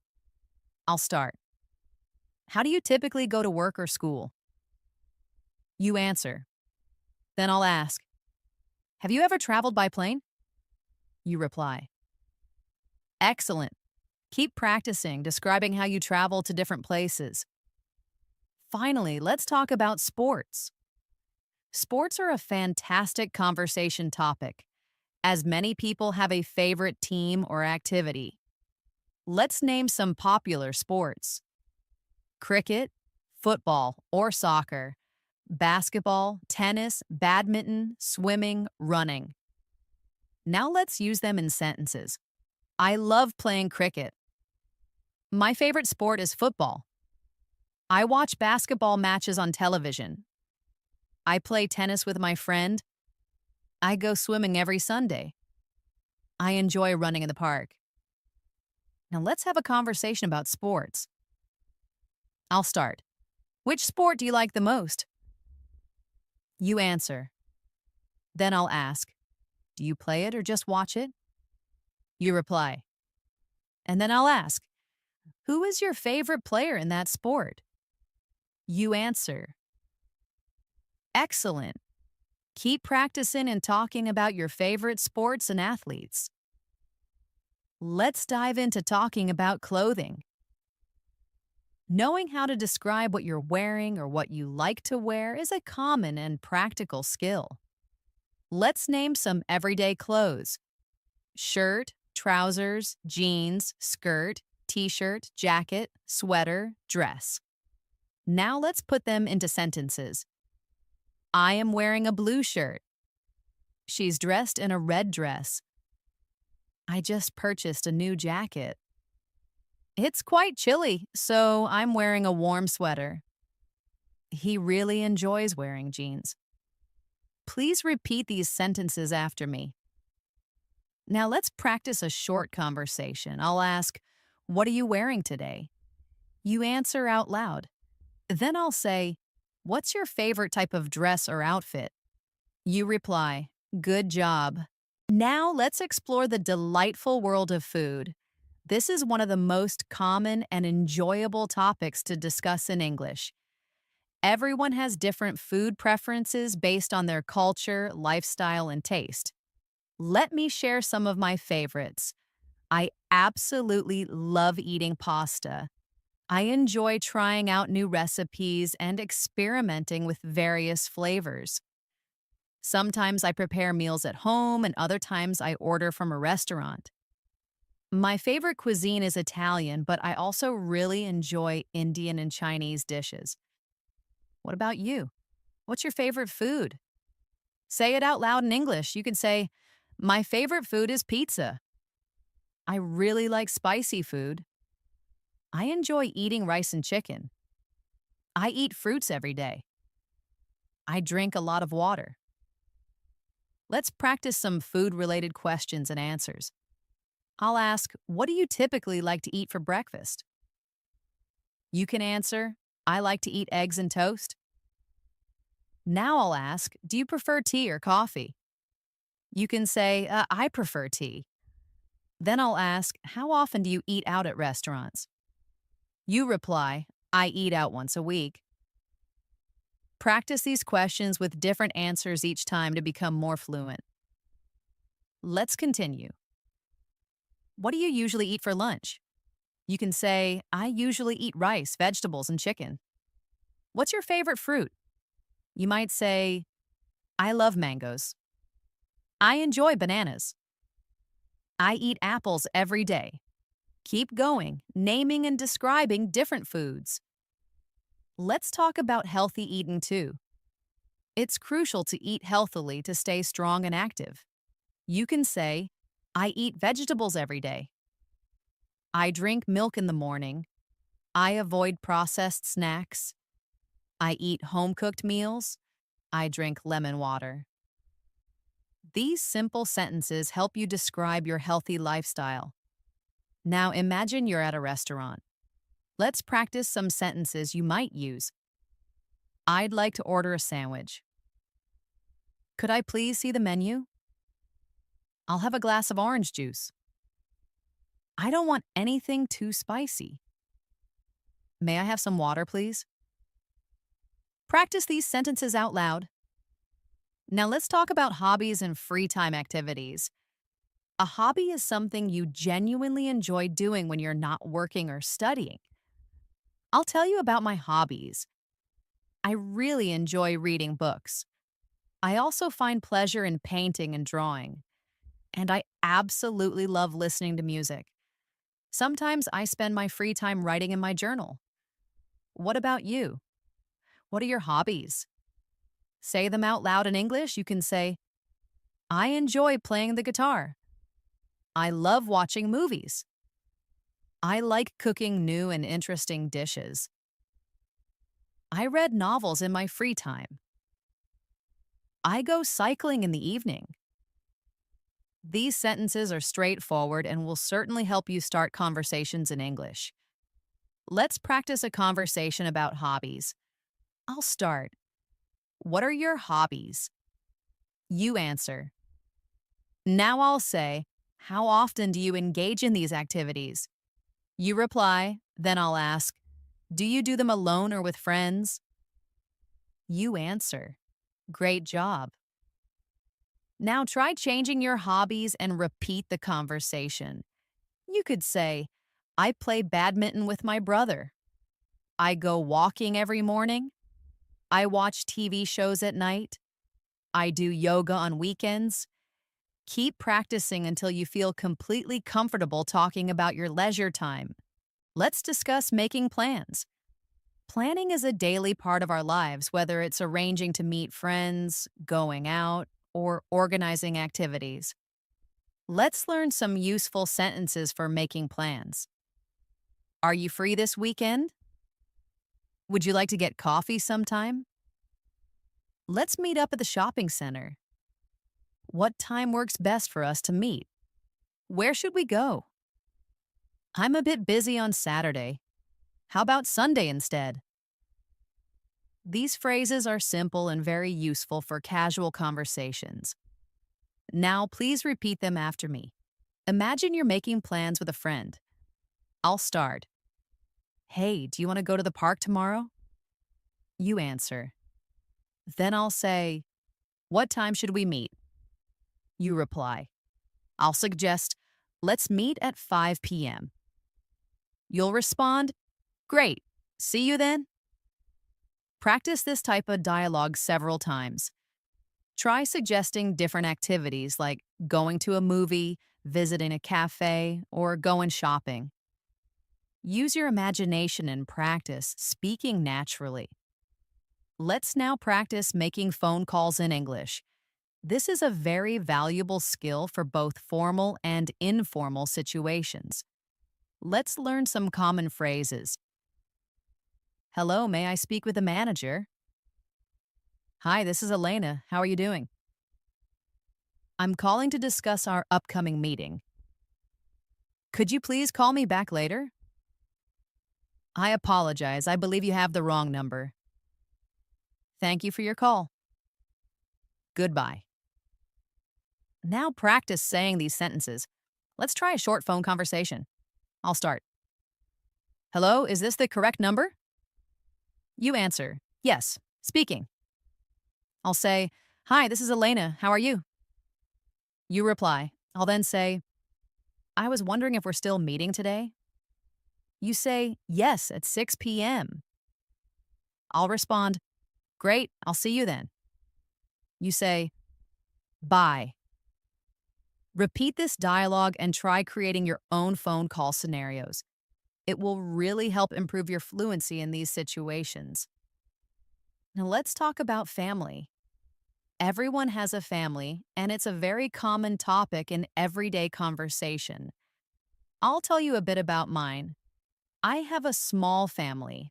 I'll start. How do you typically go to work or school? You answer. Then I'll ask, have you ever traveled by plane? You reply. Excellent. Keep practicing describing how you travel to different places. Finally, let's talk about sports. Sports are a fantastic conversation topic, as many people have a favorite team or activity. Let's name some popular sports: cricket, football or soccer, basketball, tennis, badminton, swimming, running. Now let's use them in sentences. I love playing cricket. My favorite sport is football. I watch basketball matches on television. I play tennis with my friend. I go swimming every Sunday. I enjoy running in the park. Now let's have a conversation about sports. I'll start. Which sport do you like the most? You answer. Then I'll ask, do you play it or just watch it? You reply. And then I'll ask, who is your favorite player in that sport? You answer. Excellent. Keep practicing and talking about your favorite sports and athletes. Let's dive into talking about clothing. Knowing how to describe what you're wearing or what you like to wear is a common and practical skill. Let's name some everyday clothes: shirt, trousers, jeans, skirt, t-shirt, jacket, sweater, dress. Now let's put them into sentences. I am wearing a blue shirt. She's dressed in a red dress. I just purchased a new jacket. It's quite chilly, so I'm wearing a warm sweater. He really enjoys wearing jeans. Please repeat these sentences after me. Now let's practice a short conversation. I'll ask, what are you wearing today? You answer out loud. Then I'll say, what's your favorite type of dress or outfit? You reply, good job. Now let's explore the delightful world of food. This is one of the most common and enjoyable topics to discuss in English. Everyone has different food preferences based on their culture, lifestyle, and taste. Let me share some of my favorites. I absolutely love eating pasta. I enjoy trying out new recipes and experimenting with various flavors. Sometimes I prepare meals at home, and other times I order from a restaurant. My favorite cuisine is Italian, but I also really enjoy Indian and Chinese dishes. What about you? What's your favorite food? Say it out loud in English. You can say, my favorite food is pizza. I really like spicy food. I enjoy eating rice and chicken. I eat fruits every day. I drink a lot of water. Let's practice some food-related questions and answers. I'll ask, what do you typically like to eat for breakfast? You can answer, I like to eat eggs and toast. Now I'll ask, do you prefer tea or coffee? You can say, I prefer tea. Then I'll ask, how often do you eat out at restaurants? You reply, I eat out once a week. Practice these questions with different answers each time to become more fluent. Let's continue. What do you usually eat for lunch? You can say, I usually eat rice, vegetables, and chicken. What's your favorite fruit? You might say, I love mangoes. I enjoy bananas. I eat apples every day. Keep going, naming and describing different foods. Let's talk about healthy eating too. It's crucial to eat healthily to stay strong and active. You can say, I eat vegetables every day. I drink milk in the morning. I avoid processed snacks. I eat home-cooked meals. I drink lemon water. These simple sentences help you describe your healthy lifestyle. Now imagine you're at a restaurant. Let's practice some sentences you might use. I'd like to order a sandwich. Could I please see the menu? I'll have a glass of orange juice. I don't want anything too spicy. May I have some water, please? Practice these sentences out loud. Now let's talk about hobbies and free time activities. A hobby is something you genuinely enjoy doing when you're not working or studying. I'll tell you about my hobbies. I really enjoy reading books. I also find pleasure in painting and drawing. And I absolutely love listening to music. Sometimes I spend my free time writing in my journal. What about you? What are your hobbies? Say them out loud in English. You can say, I enjoy playing the guitar. I love watching movies. I like cooking new and interesting dishes. I read novels in my free time. I go cycling in the evening. These sentences are straightforward and will certainly help you start conversations in English. Let's practice a conversation about hobbies. I'll start. What are your hobbies? You answer. Now I'll say, how often do you engage in these activities? You reply, then I'll ask, do you do them alone or with friends? You answer. Great job. Now try changing your hobbies and repeat the conversation. You could say, I play badminton with my brother. I go walking every morning. I watch TV shows at night. I do yoga on weekends. Keep practicing until you feel completely comfortable talking about your leisure time. Let's discuss making plans. Planning is a daily part of our lives, whether it's arranging to meet friends, going out, or organizing activities. Let's learn some useful sentences for making plans. Are you free this weekend? Would you like to get coffee sometime? Let's meet up at the shopping center. What time works best for us to meet? Where should we go? I'm a bit busy on Saturday. How about Sunday instead? These phrases are simple and very useful for casual conversations. Now, please repeat them after me. Imagine you're making plans with a friend. I'll start. Hey, do you want to go to the park tomorrow? You answer. Then I'll say, what time should we meet? You reply. I'll suggest, let's meet at 5 p.m. You'll respond, great, see you then. Practice this type of dialogue several times. Try suggesting different activities like going to a movie, visiting a cafe, or going shopping. Use your imagination and practice speaking naturally. Let's now practice making phone calls in English. This is a very valuable skill for both formal and informal situations. Let's learn some common phrases. Hello, may I speak with the manager? Hi, this is Elena. How are you doing? I'm calling to discuss our upcoming meeting. Could you please call me back later? I apologize. I believe you have the wrong number. Thank you for your call. Goodbye. Now practice saying these sentences. Let's try a short phone conversation. I'll start. Hello, is this the correct number? You answer, yes, speaking. I'll say, hi, this is Elena. How are you? You reply. I'll then say, I was wondering if we're still meeting today. You say, yes, at 6 p.m. I'll respond, great, I'll see you then. You say, bye. Repeat this dialogue and try creating your own phone call scenarios. It will really help improve your fluency in these situations. Now let's talk about family. Everyone has a family, and it's a very common topic in everyday conversation. I'll tell you a bit about mine. I have a small family.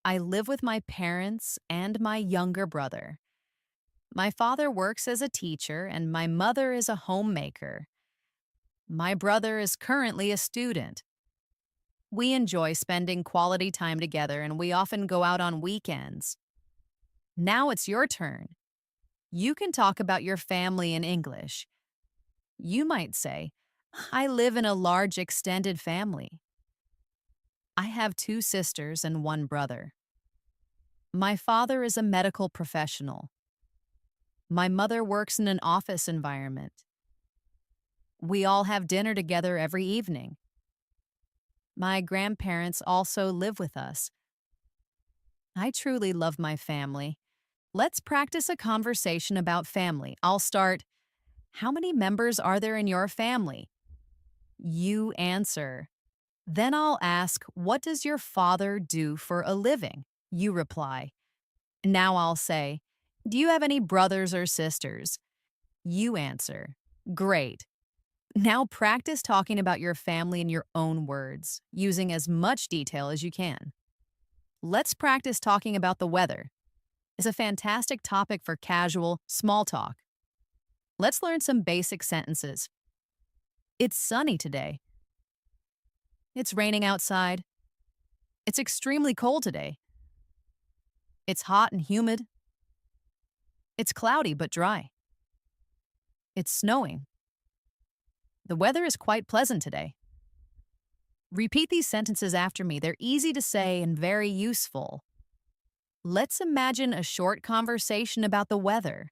I live with my parents and my younger brother. My father works as a teacher and my mother is a homemaker. My brother is currently a student. We enjoy spending quality time together and we often go out on weekends. Now it's your turn. You can talk about your family in English. You might say, I live in a large extended family. I have two sisters and one brother. My father is a medical professional. My mother works in an office environment. We all have dinner together every evening. My grandparents also live with us. I truly love my family. Let's practice a conversation about family. I'll start, how many members are there in your family? You answer. Then I'll ask, what does your father do for a living? You reply. Now I'll say, do you have any brothers or sisters? You answer. Great. Now practice talking about your family in your own words, using as much detail as you can. Let's practice talking about the weather. It's a fantastic topic for casual, small talk. Let's learn some basic sentences. It's sunny today. It's raining outside. It's extremely cold today. It's hot and humid. It's cloudy but dry. It's snowing. The weather is quite pleasant today. Repeat these sentences after me. They're easy to say and very useful. Let's imagine a short conversation about the weather.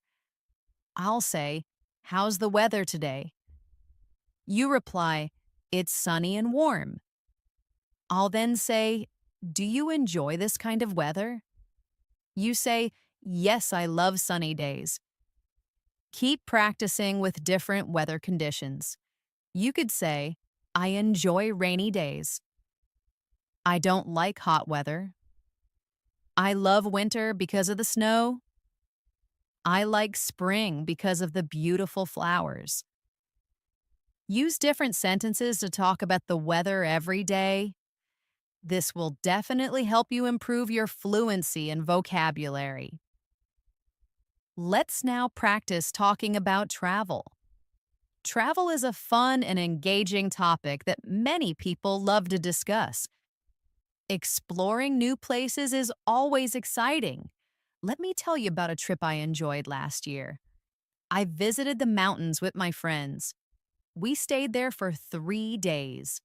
I'll say, how's the weather today? You reply, it's sunny and warm. I'll then say, do you enjoy this kind of weather? You say, yes, I love sunny days. Keep practicing with different weather conditions. You could say, I enjoy rainy days. I don't like hot weather. I love winter because of the snow. I like spring because of the beautiful flowers. Use different sentences to talk about the weather every day. This will definitely help you improve your fluency and vocabulary. Let's now practice talking about travel. Travel is a fun and engaging topic that many people love to discuss. Exploring new places is always exciting. Let me tell you about a trip I enjoyed last year. I visited the mountains with my friends. We stayed there for 3 days.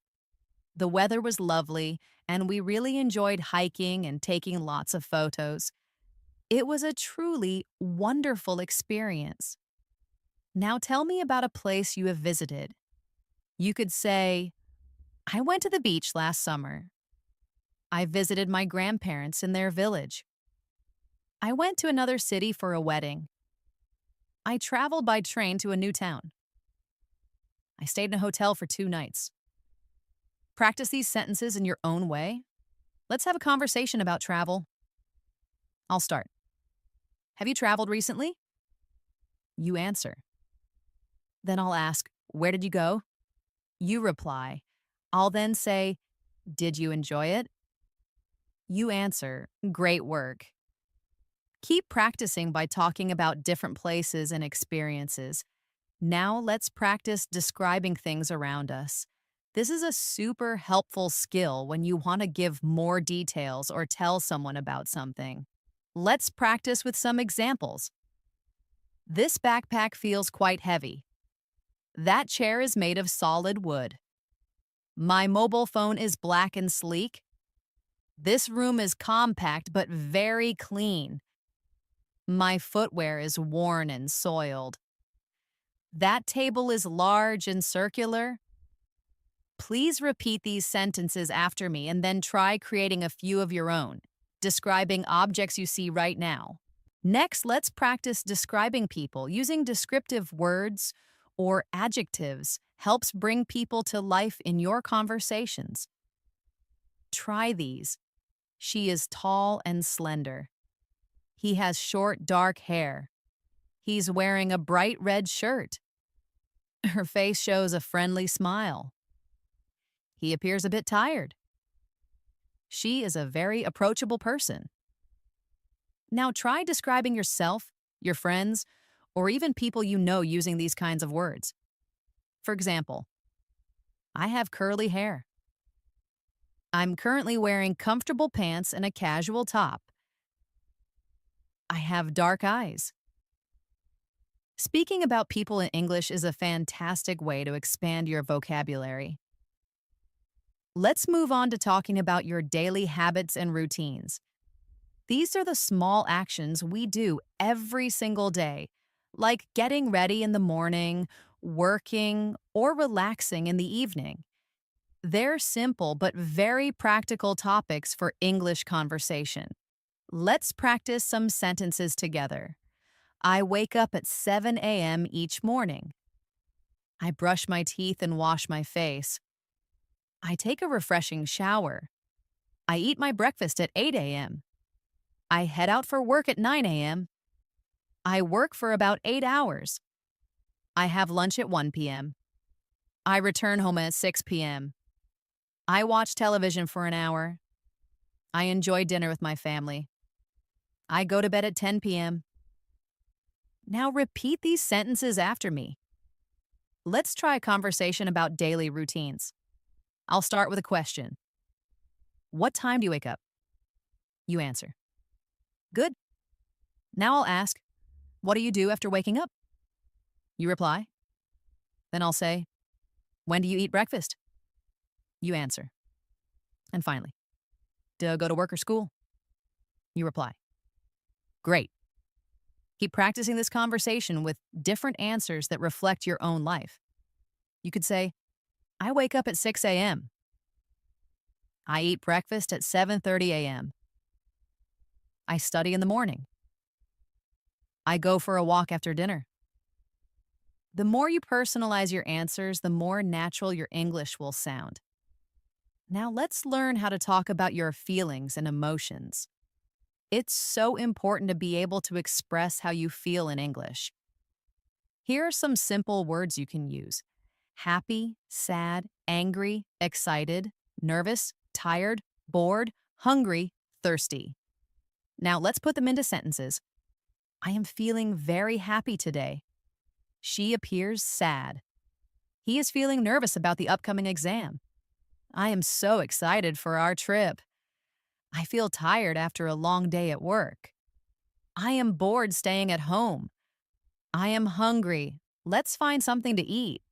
The weather was lovely, and we really enjoyed hiking and taking lots of photos. It was a truly wonderful experience. Now tell me about a place you have visited. You could say, I went to the beach last summer. I visited my grandparents in their village. I went to another city for a wedding. I traveled by train to a new town. I stayed in a hotel for 2 nights. Practice these sentences in your own way. Let's have a conversation about travel. I'll start. Have you traveled recently? You answer. Then I'll ask, where did you go? You reply. I'll then say, did you enjoy it? You answer, great work. Keep practicing by talking about different places and experiences. Now let's practice describing things around us. This is a super helpful skill when you want to give more details or tell someone about something. Let's practice with some examples. This backpack feels quite heavy. That chair is made of solid wood. My mobile phone is black and sleek. This room is compact but very clean. My footwear is worn and soiled. That table is large and circular. Please repeat these sentences after me and then try creating a few of your own, describing objects you see right now. Next, let's practice describing people. Using descriptive words or adjectives helps bring people to life in your conversations. Try these. She is tall and slender. He has short, dark hair. He's wearing a bright red shirt. Her face shows a friendly smile. He appears a bit tired. She is a very approachable person. Now try describing yourself, your friends, or even people you know using these kinds of words. For example, I have curly hair. I'm currently wearing comfortable pants and a casual top. I have dark eyes. Speaking about people in English is a fantastic way to expand your vocabulary. Let's move on to talking about your daily habits and routines. These are the small actions we do every single day, like getting ready in the morning, working, or relaxing in the evening. They're simple but very practical topics for English conversation. Let's practice some sentences together. I wake up at 7 a.m. each morning. I brush my teeth and wash my face. I take a refreshing shower. I eat my breakfast at 8 a.m. I head out for work at 9 a.m. I work for about 8 hours. I have lunch at 1 p.m. I return home at 6 p.m. I watch television for an hour. I enjoy dinner with my family. I go to bed at 10 p.m. Now repeat these sentences after me. Let's try a conversation about daily routines. I'll start with a question. What time do you wake up? You answer. Good. Now I'll ask, what do you do after waking up? You reply. Then I'll say, when do you eat breakfast? You answer. And finally, do you go to work or school? You reply. Great. Keep practicing this conversation with different answers that reflect your own life. You could say, I wake up at 6 a.m. I eat breakfast at 7:30 a.m. I study in the morning. I go for a walk after dinner. The more you personalize your answers, the more natural your English will sound. Now let's learn how to talk about your feelings and emotions. It's so important to be able to express how you feel in English. Here are some simple words you can use: happy, sad, angry, excited, nervous, tired, bored, hungry, thirsty. Now let's put them into sentences. I am feeling very happy today. She appears sad. He is feeling nervous about the upcoming exam. I am so excited for our trip. I feel tired after a long day at work. I am bored staying at home. I am hungry. Let's find something to eat.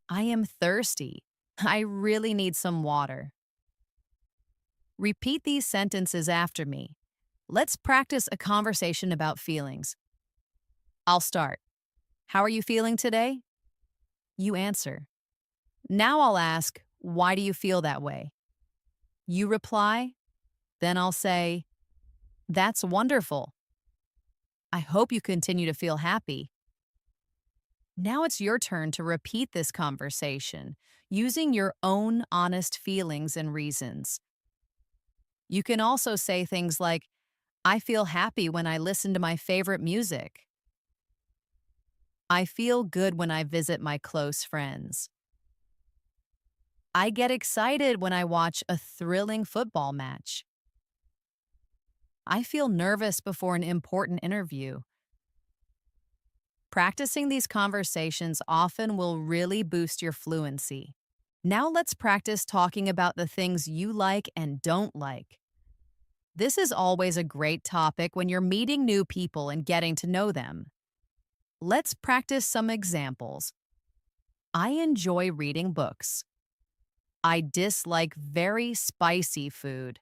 I am thirsty. I really need some water. Repeat these sentences after me. Let's practice a conversation about feelings. I'll start. How are you feeling today? You answer. Now I'll ask, why do you feel that way? You reply. Then I'll say, that's wonderful. I hope you continue to feel happy. Now it's your turn to repeat this conversation using your own honest feelings and reasons. You can also say things like, I feel happy when I listen to my favorite music. I feel good when I visit my close friends. I get excited when I watch a thrilling football match. I feel nervous before an important interview. Practicing these conversations often will really boost your fluency. Now let's practice talking about the things you like and don't like. This is always a great topic when you're meeting new people and getting to know them. Let's practice some examples. I enjoy reading books. I dislike very spicy food.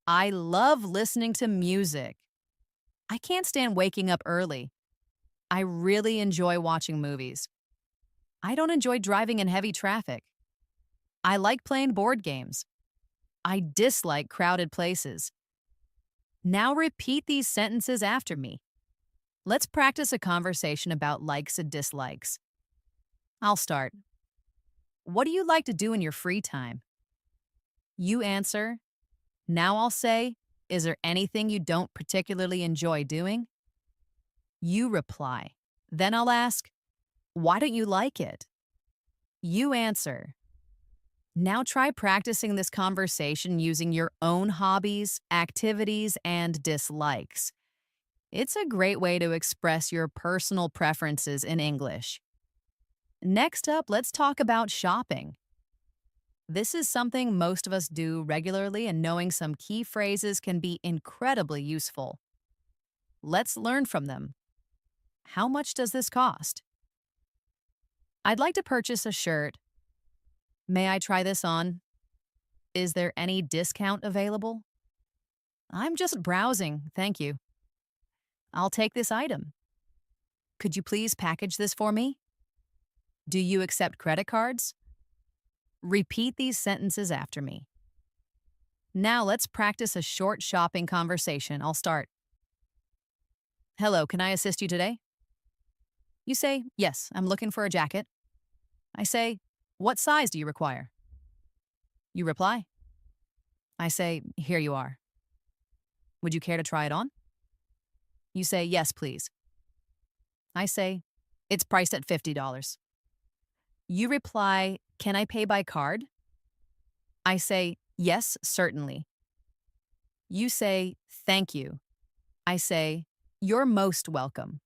I love listening to music. I can't stand waking up early. I really enjoy watching movies. I don't enjoy driving in heavy traffic. I like playing board games. I dislike crowded places. Now repeat these sentences after me. Let's practice a conversation about likes and dislikes. I'll start. What do you like to do in your free time? You answer. Now I'll say, is there anything you don't particularly enjoy doing? You reply. Then I'll ask, why don't you like it? You answer. Now try practicing this conversation using your own hobbies, activities, and dislikes. It's a great way to express your personal preferences in English. Next up, let's talk about shopping. This is something most of us do regularly, and knowing some key phrases can be incredibly useful. Let's learn from them. How much does this cost? I'd like to purchase a shirt. May I try this on? Is there any discount available? I'm just browsing, thank you. I'll take this item. Could you please package this for me? Do you accept credit cards? Repeat these sentences after me. Now let's practice a short shopping conversation. I'll start. Hello, can I assist you today? You say, yes, I'm looking for a jacket. I say, what size do you require? You reply. I say, here you are. Would you care to try it on? You say, yes, please. I say, it's priced at $50. You reply, can I pay by card? I say, yes, certainly. You say, thank you. I say, you're most welcome.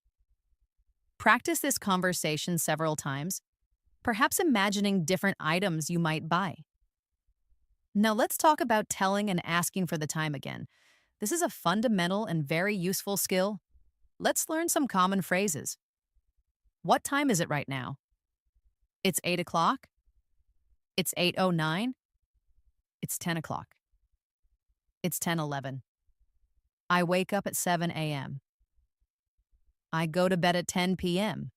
Practice this conversation several times, perhaps imagining different items you might buy. Now let's talk about telling and asking for the time again. This is a fundamental and very useful skill. Let's learn some common phrases. What time is it right now? It's 8 o'clock. It's 8:09. It's 10 o'clock. It's 10:11. I wake up at 7 a.m. I go to bed at 10 p.m.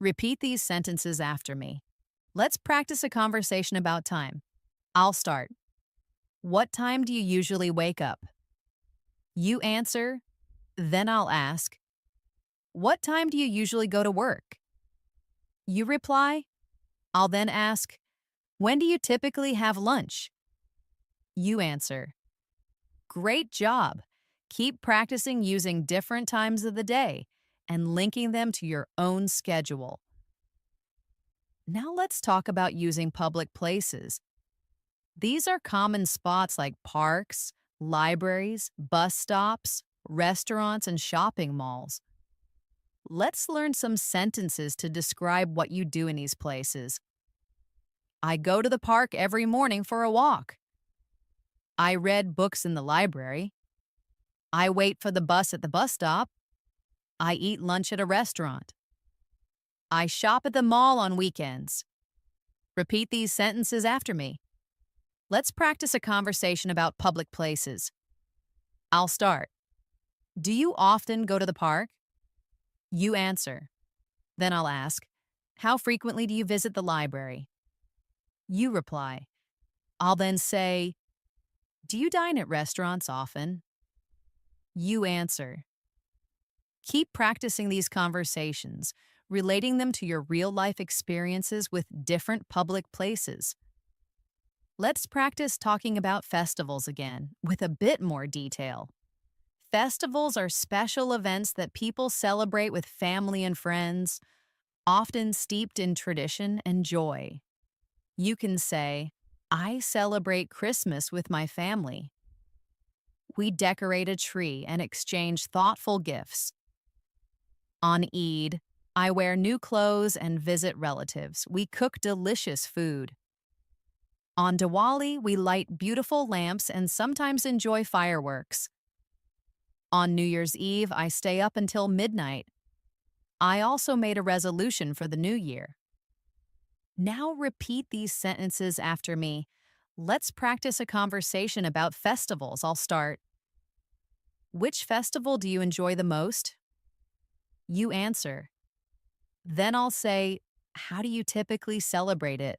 Repeat these sentences after me. Let's practice a conversation about time. I'll start. What time do you usually wake up? You answer, then I'll ask, what time do you usually go to work? You reply, I'll then ask, when do you typically have lunch? You answer, great job. Keep practicing using different times of the day and linking them to your own schedule. Now let's talk about using public places. These are common spots like parks, libraries, bus stops, restaurants, and shopping malls. Let's learn some sentences to describe what you do in these places. I go to the park every morning for a walk. I read books in the library. I wait for the bus at the bus stop. I eat lunch at a restaurant. I shop at the mall on weekends. Repeat these sentences after me. Let's practice a conversation about public places. I'll start. Do you often go to the park? You answer. Then I'll ask, how frequently do you visit the library? You reply. I'll then say, do you dine at restaurants often? You answer. Keep practicing these conversations, relating them to your real-life experiences with different public places. Let's practice talking about festivals again, with a bit more detail. Festivals are special events that people celebrate with family and friends, often steeped in tradition and joy. You can say, I celebrate Christmas with my family. We decorate a tree and exchange thoughtful gifts. On Eid, I wear new clothes and visit relatives. We cook delicious food. On Diwali, we light beautiful lamps and sometimes enjoy fireworks. On New Year's Eve, I stay up until midnight. I also made a resolution for the new year. Now repeat these sentences after me. Let's practice a conversation about festivals. I'll start. Which festival do you enjoy the most? You answer. Then I'll say, how do you typically celebrate it?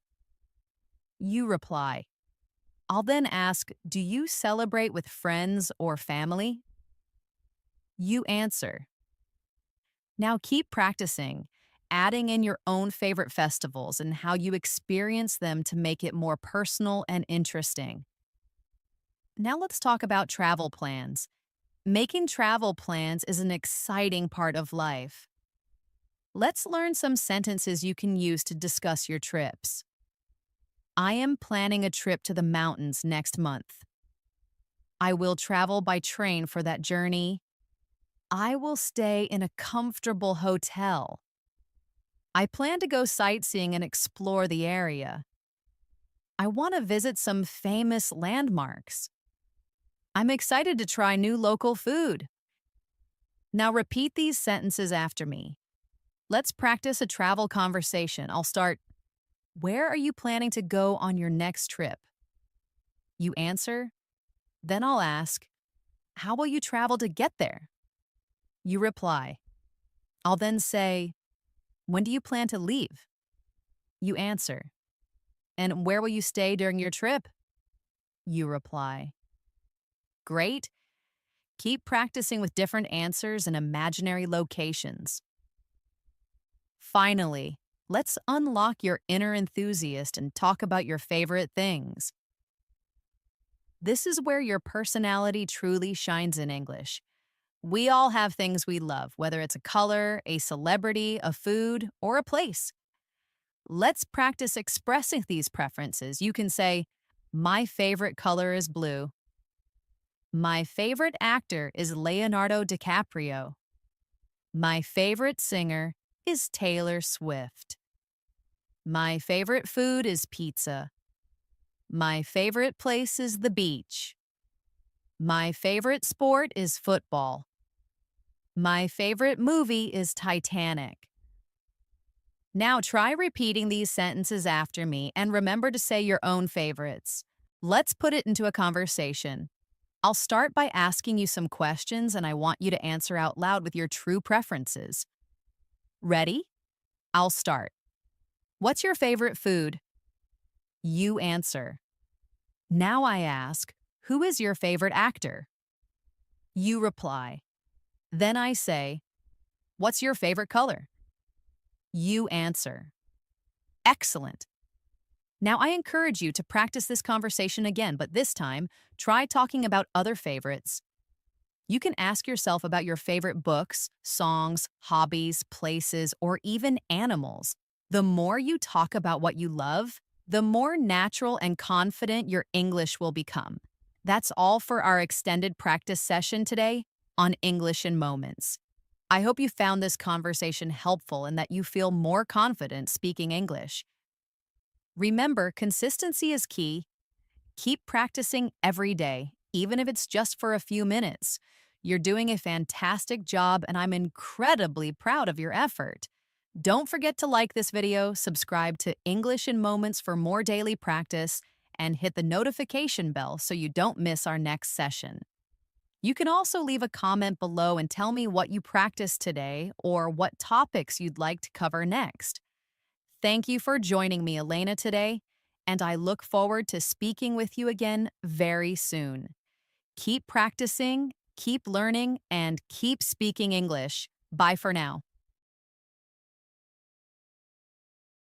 You reply. I'll then ask, do you celebrate with friends or family? You answer. Now keep practicing, adding in your own favorite festivals and how you experience them to make it more personal and interesting. Now let's talk about travel plans. Making travel plans is an exciting part of life. Let's learn some sentences you can use to discuss your trips. I am planning a trip to the mountains next month. I will travel by train for that journey. I will stay in a comfortable hotel. I plan to go sightseeing and explore the area. I want to visit some famous landmarks. I'm excited to try new local food. Now repeat these sentences after me. Let's practice a travel conversation. I'll start, where are you planning to go on your next trip? You answer. Then I'll ask, how will you travel to get there? You reply. I'll then say, when do you plan to leave? You answer. And where will you stay during your trip? You reply. Great. Keep practicing with different answers and imaginary locations. Finally, let's unlock your inner enthusiast and talk about your favorite things. This is where your personality truly shines in English. We all have things we love, whether it's a color, a celebrity, a food, or a place. Let's practice expressing these preferences. You can say, my favorite color is blue. My favorite actor is Leonardo DiCaprio. My favorite singer is Taylor Swift. My favorite food is pizza. My favorite place is the beach. My favorite sport is football. My favorite movie is Titanic. Now try repeating these sentences after me and remember to say your own favorites. Let's put it into a conversation. I'll start by asking you some questions and I want you to answer out loud with your true preferences. Ready? I'll start. What's your favorite food? You answer. Now I ask, who is your favorite actor? You reply. Then I say, what's your favorite color? You answer. Excellent. Now I encourage you to practice this conversation again, but this time, try talking about other favorites. You can ask yourself about your favorite books, songs, hobbies, places, or even animals. The more you talk about what you love, the more natural and confident your English will become. That's all for our extended practice session today on English in Moments. I hope you found this conversation helpful and that you feel more confident speaking English. Remember, consistency is key. Keep practicing every day, even if it's just for a few minutes. You're doing a fantastic job, and I'm incredibly proud of your effort. Don't forget to like this video, subscribe to English in Moments for more daily practice, and hit the notification bell so you don't miss our next session. You can also leave a comment below and tell me what you practiced today or what topics you'd like to cover next. Thank you for joining me, Elena, today, and I look forward to speaking with you again very soon. Keep practicing, keep learning, and keep speaking English. Bye for now.